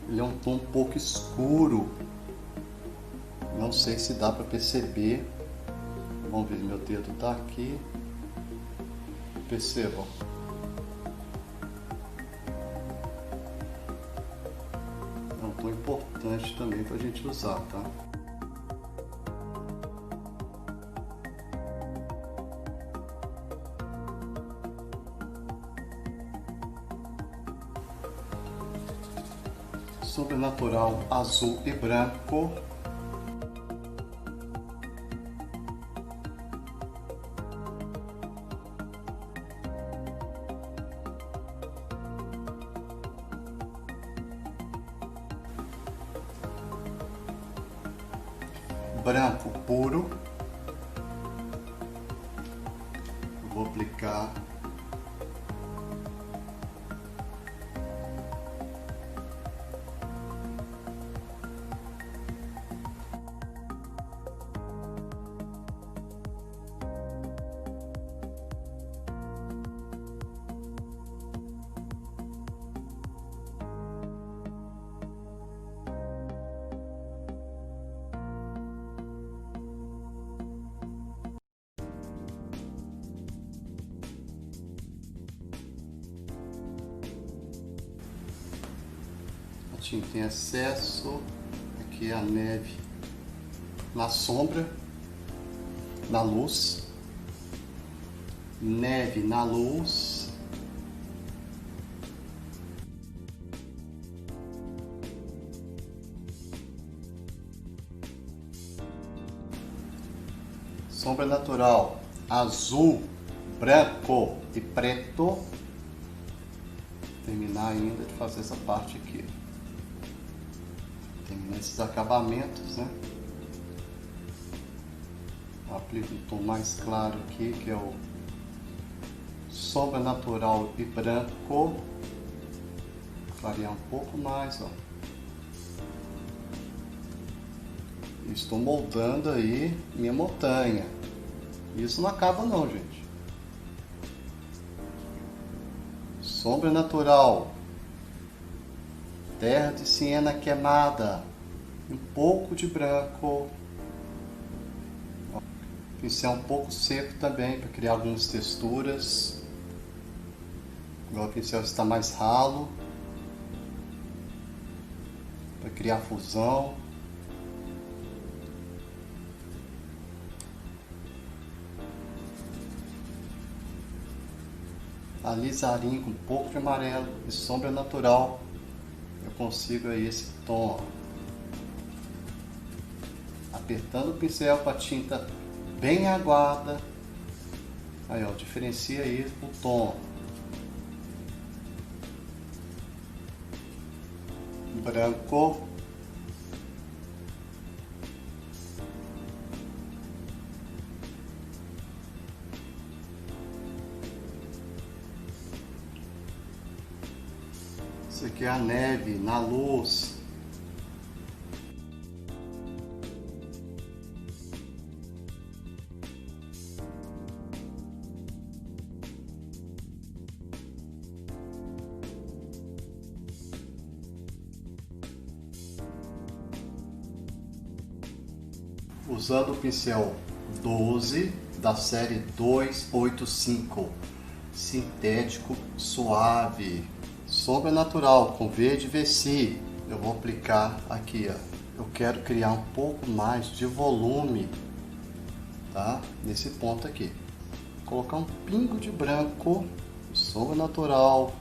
Speaker 1: Ele é um tom um pouco escuro. Não sei se dá para perceber. Vamos ver, meu dedo está aqui. Percebam. É um tom importante também para a gente usar, tá? Sombra natural azul e branco. Branco puro. Vou aplicar . A tinta tem excesso, aqui é a neve na sombra, na luz, neve na luz, sombra natural azul, branco e preto. Terminar ainda de fazer essa parte aqui. Terminar esses acabamentos, né? Aplico um tom mais claro aqui, que é o sombra natural e branco. Clarear um pouco mais, ó. Estou moldando aí minha montanha. Isso não acaba não, gente. Sombra natural, terra de siena queimada, um pouco de branco, pincel um pouco seco também para criar algumas texturas. Agora o pincel está mais ralo para criar fusão. Alisarinho com um pouco de amarelo e sombra natural, eu consigo aí esse tom. Apertando o pincel com a tinta bem aguada, aí ó, diferencia aí o tom. Branco, Isso aqui é a neve na luz. Usando o pincel 12 da série 285, sintético suave, sombra natural com verde VC. Eu vou aplicar aqui, ó. Eu quero criar um pouco mais de volume, tá? Nesse ponto aqui. Vou colocar um pingo de branco, sombra natural,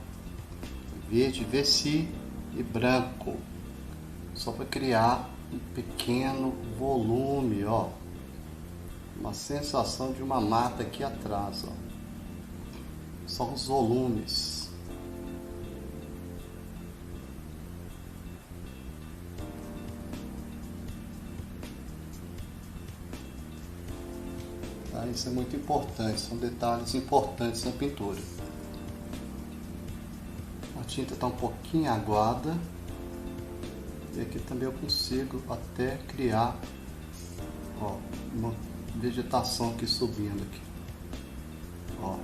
Speaker 1: verde VC e branco, só para criar um pequeno volume, ó, uma sensação de uma mata aqui atrás, ó. São os volumes. Tá? Isso é muito importante, são detalhes importantes na pintura. A tinta está um pouquinho aguada. E aqui também eu consigo até criar, ó, uma vegetação aqui subindo aqui, ó.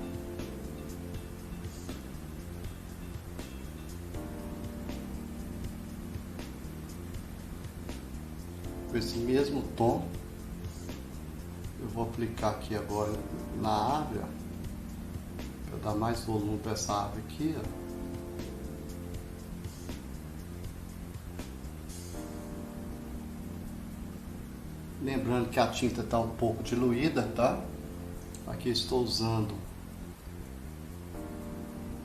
Speaker 1: Com esse mesmo tom, eu vou aplicar aqui agora na árvore, para dar mais volume para essa árvore aqui, ó. Lembrando que a tinta está um pouco diluída, tá? Aqui estou usando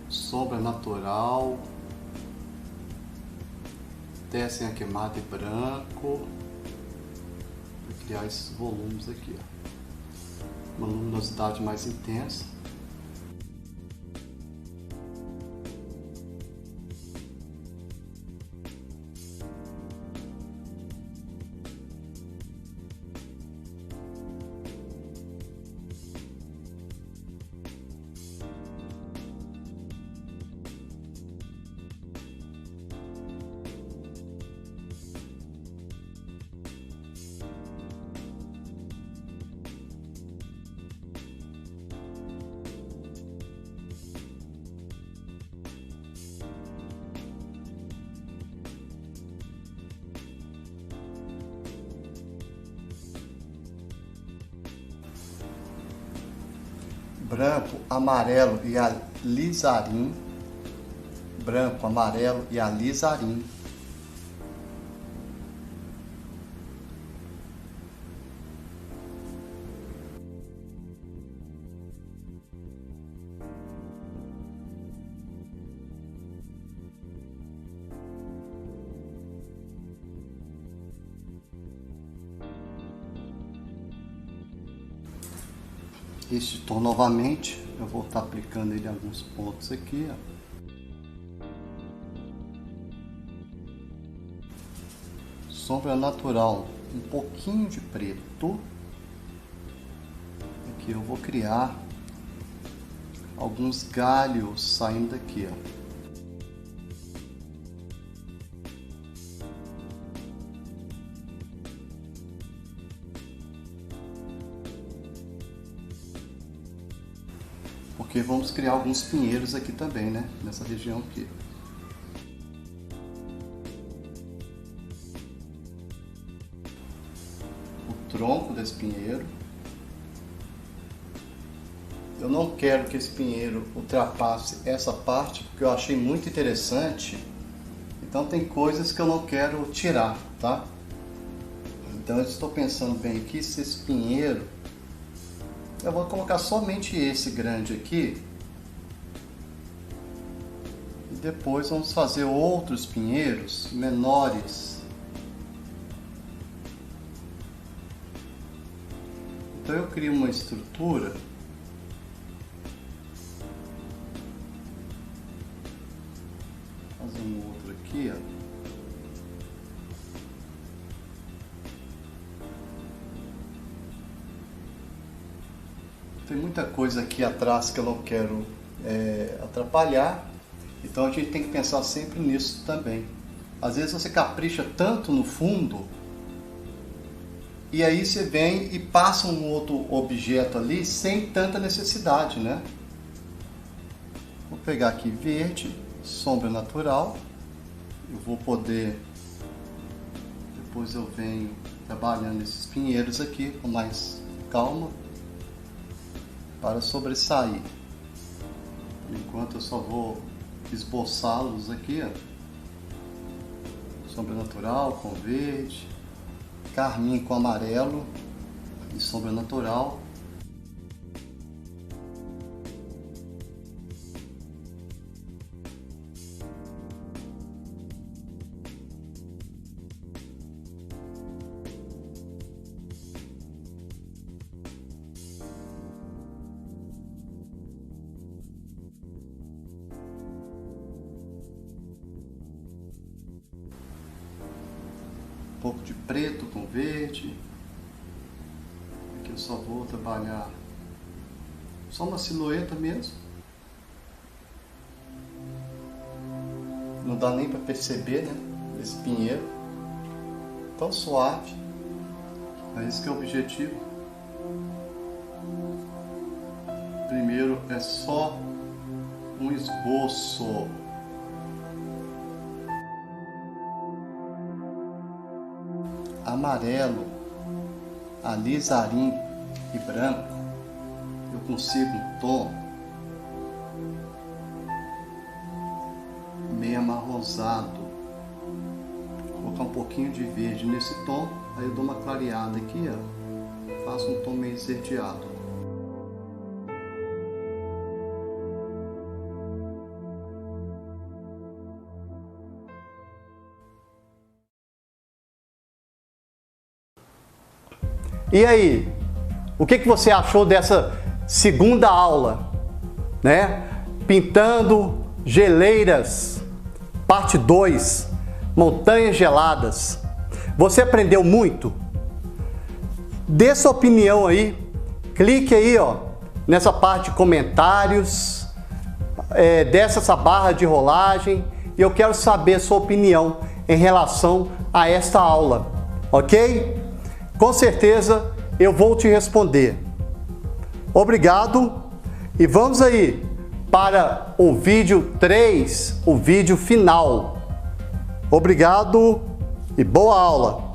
Speaker 1: sombra natural, tecem a queimada e branco, para criar esses volumes aqui, ó. Uma luminosidade mais intensa. Branco, amarelo e alizarim. Branco, amarelo e alizarim. Este tom novamente, eu vou estar aplicando ele em alguns pontos aqui, ó. Sombra natural, um pouquinho de preto. Aqui eu vou criar alguns galhos saindo daqui, ó. Porque vamos criar alguns pinheiros aqui também, né? Nessa região aqui. O tronco desse pinheiro. Eu não quero que esse pinheiro ultrapasse essa parte, porque eu achei muito interessante. Então tem coisas que eu não quero tirar, tá? Então eu estou pensando bem aqui, se esse pinheiro... Eu vou colocar somente esse grande aqui. E depois vamos fazer outros pinheiros menores. Então eu crio uma estrutura. Fazer um outro aqui, ó. Tem muita coisa aqui atrás que eu não quero atrapalhar. Então a gente tem que pensar sempre nisso também. Às vezes você capricha tanto no fundo e aí você vem e passa um outro objeto ali sem tanta necessidade, né? Vou pegar aqui verde, sombra natural. Eu vou poder, depois eu venho trabalhando esses pinheiros aqui com mais calma para sobressair. Por enquanto eu só vou esboçá-los aqui, ó. Sombra natural com verde, carmim com amarelo e sombra natural. Um pouco de preto com verde. Aqui eu só vou trabalhar só uma silhueta mesmo. Não dá nem para perceber, né? Esse pinheiro tão suave. Mas esse que é o objetivo. Primeiro é só um esboço. Amarelo, alizarim e branco, eu consigo um tom meio amarrosado. Vou colocar um pouquinho de verde nesse tom, aí eu dou uma clareada aqui, ó, faço um tom meio esverdeado. E aí, o que você achou dessa segunda aula, né? Pintando geleiras, parte 2, montanhas geladas. Você aprendeu muito? Dê sua opinião aí, clique aí, ó, nessa parte de comentários, desce essa barra de rolagem e eu quero saber a sua opinião em relação a esta aula, ok? Com certeza eu vou te responder. Obrigado e vamos aí para o vídeo 3, o vídeo final. Obrigado e boa aula!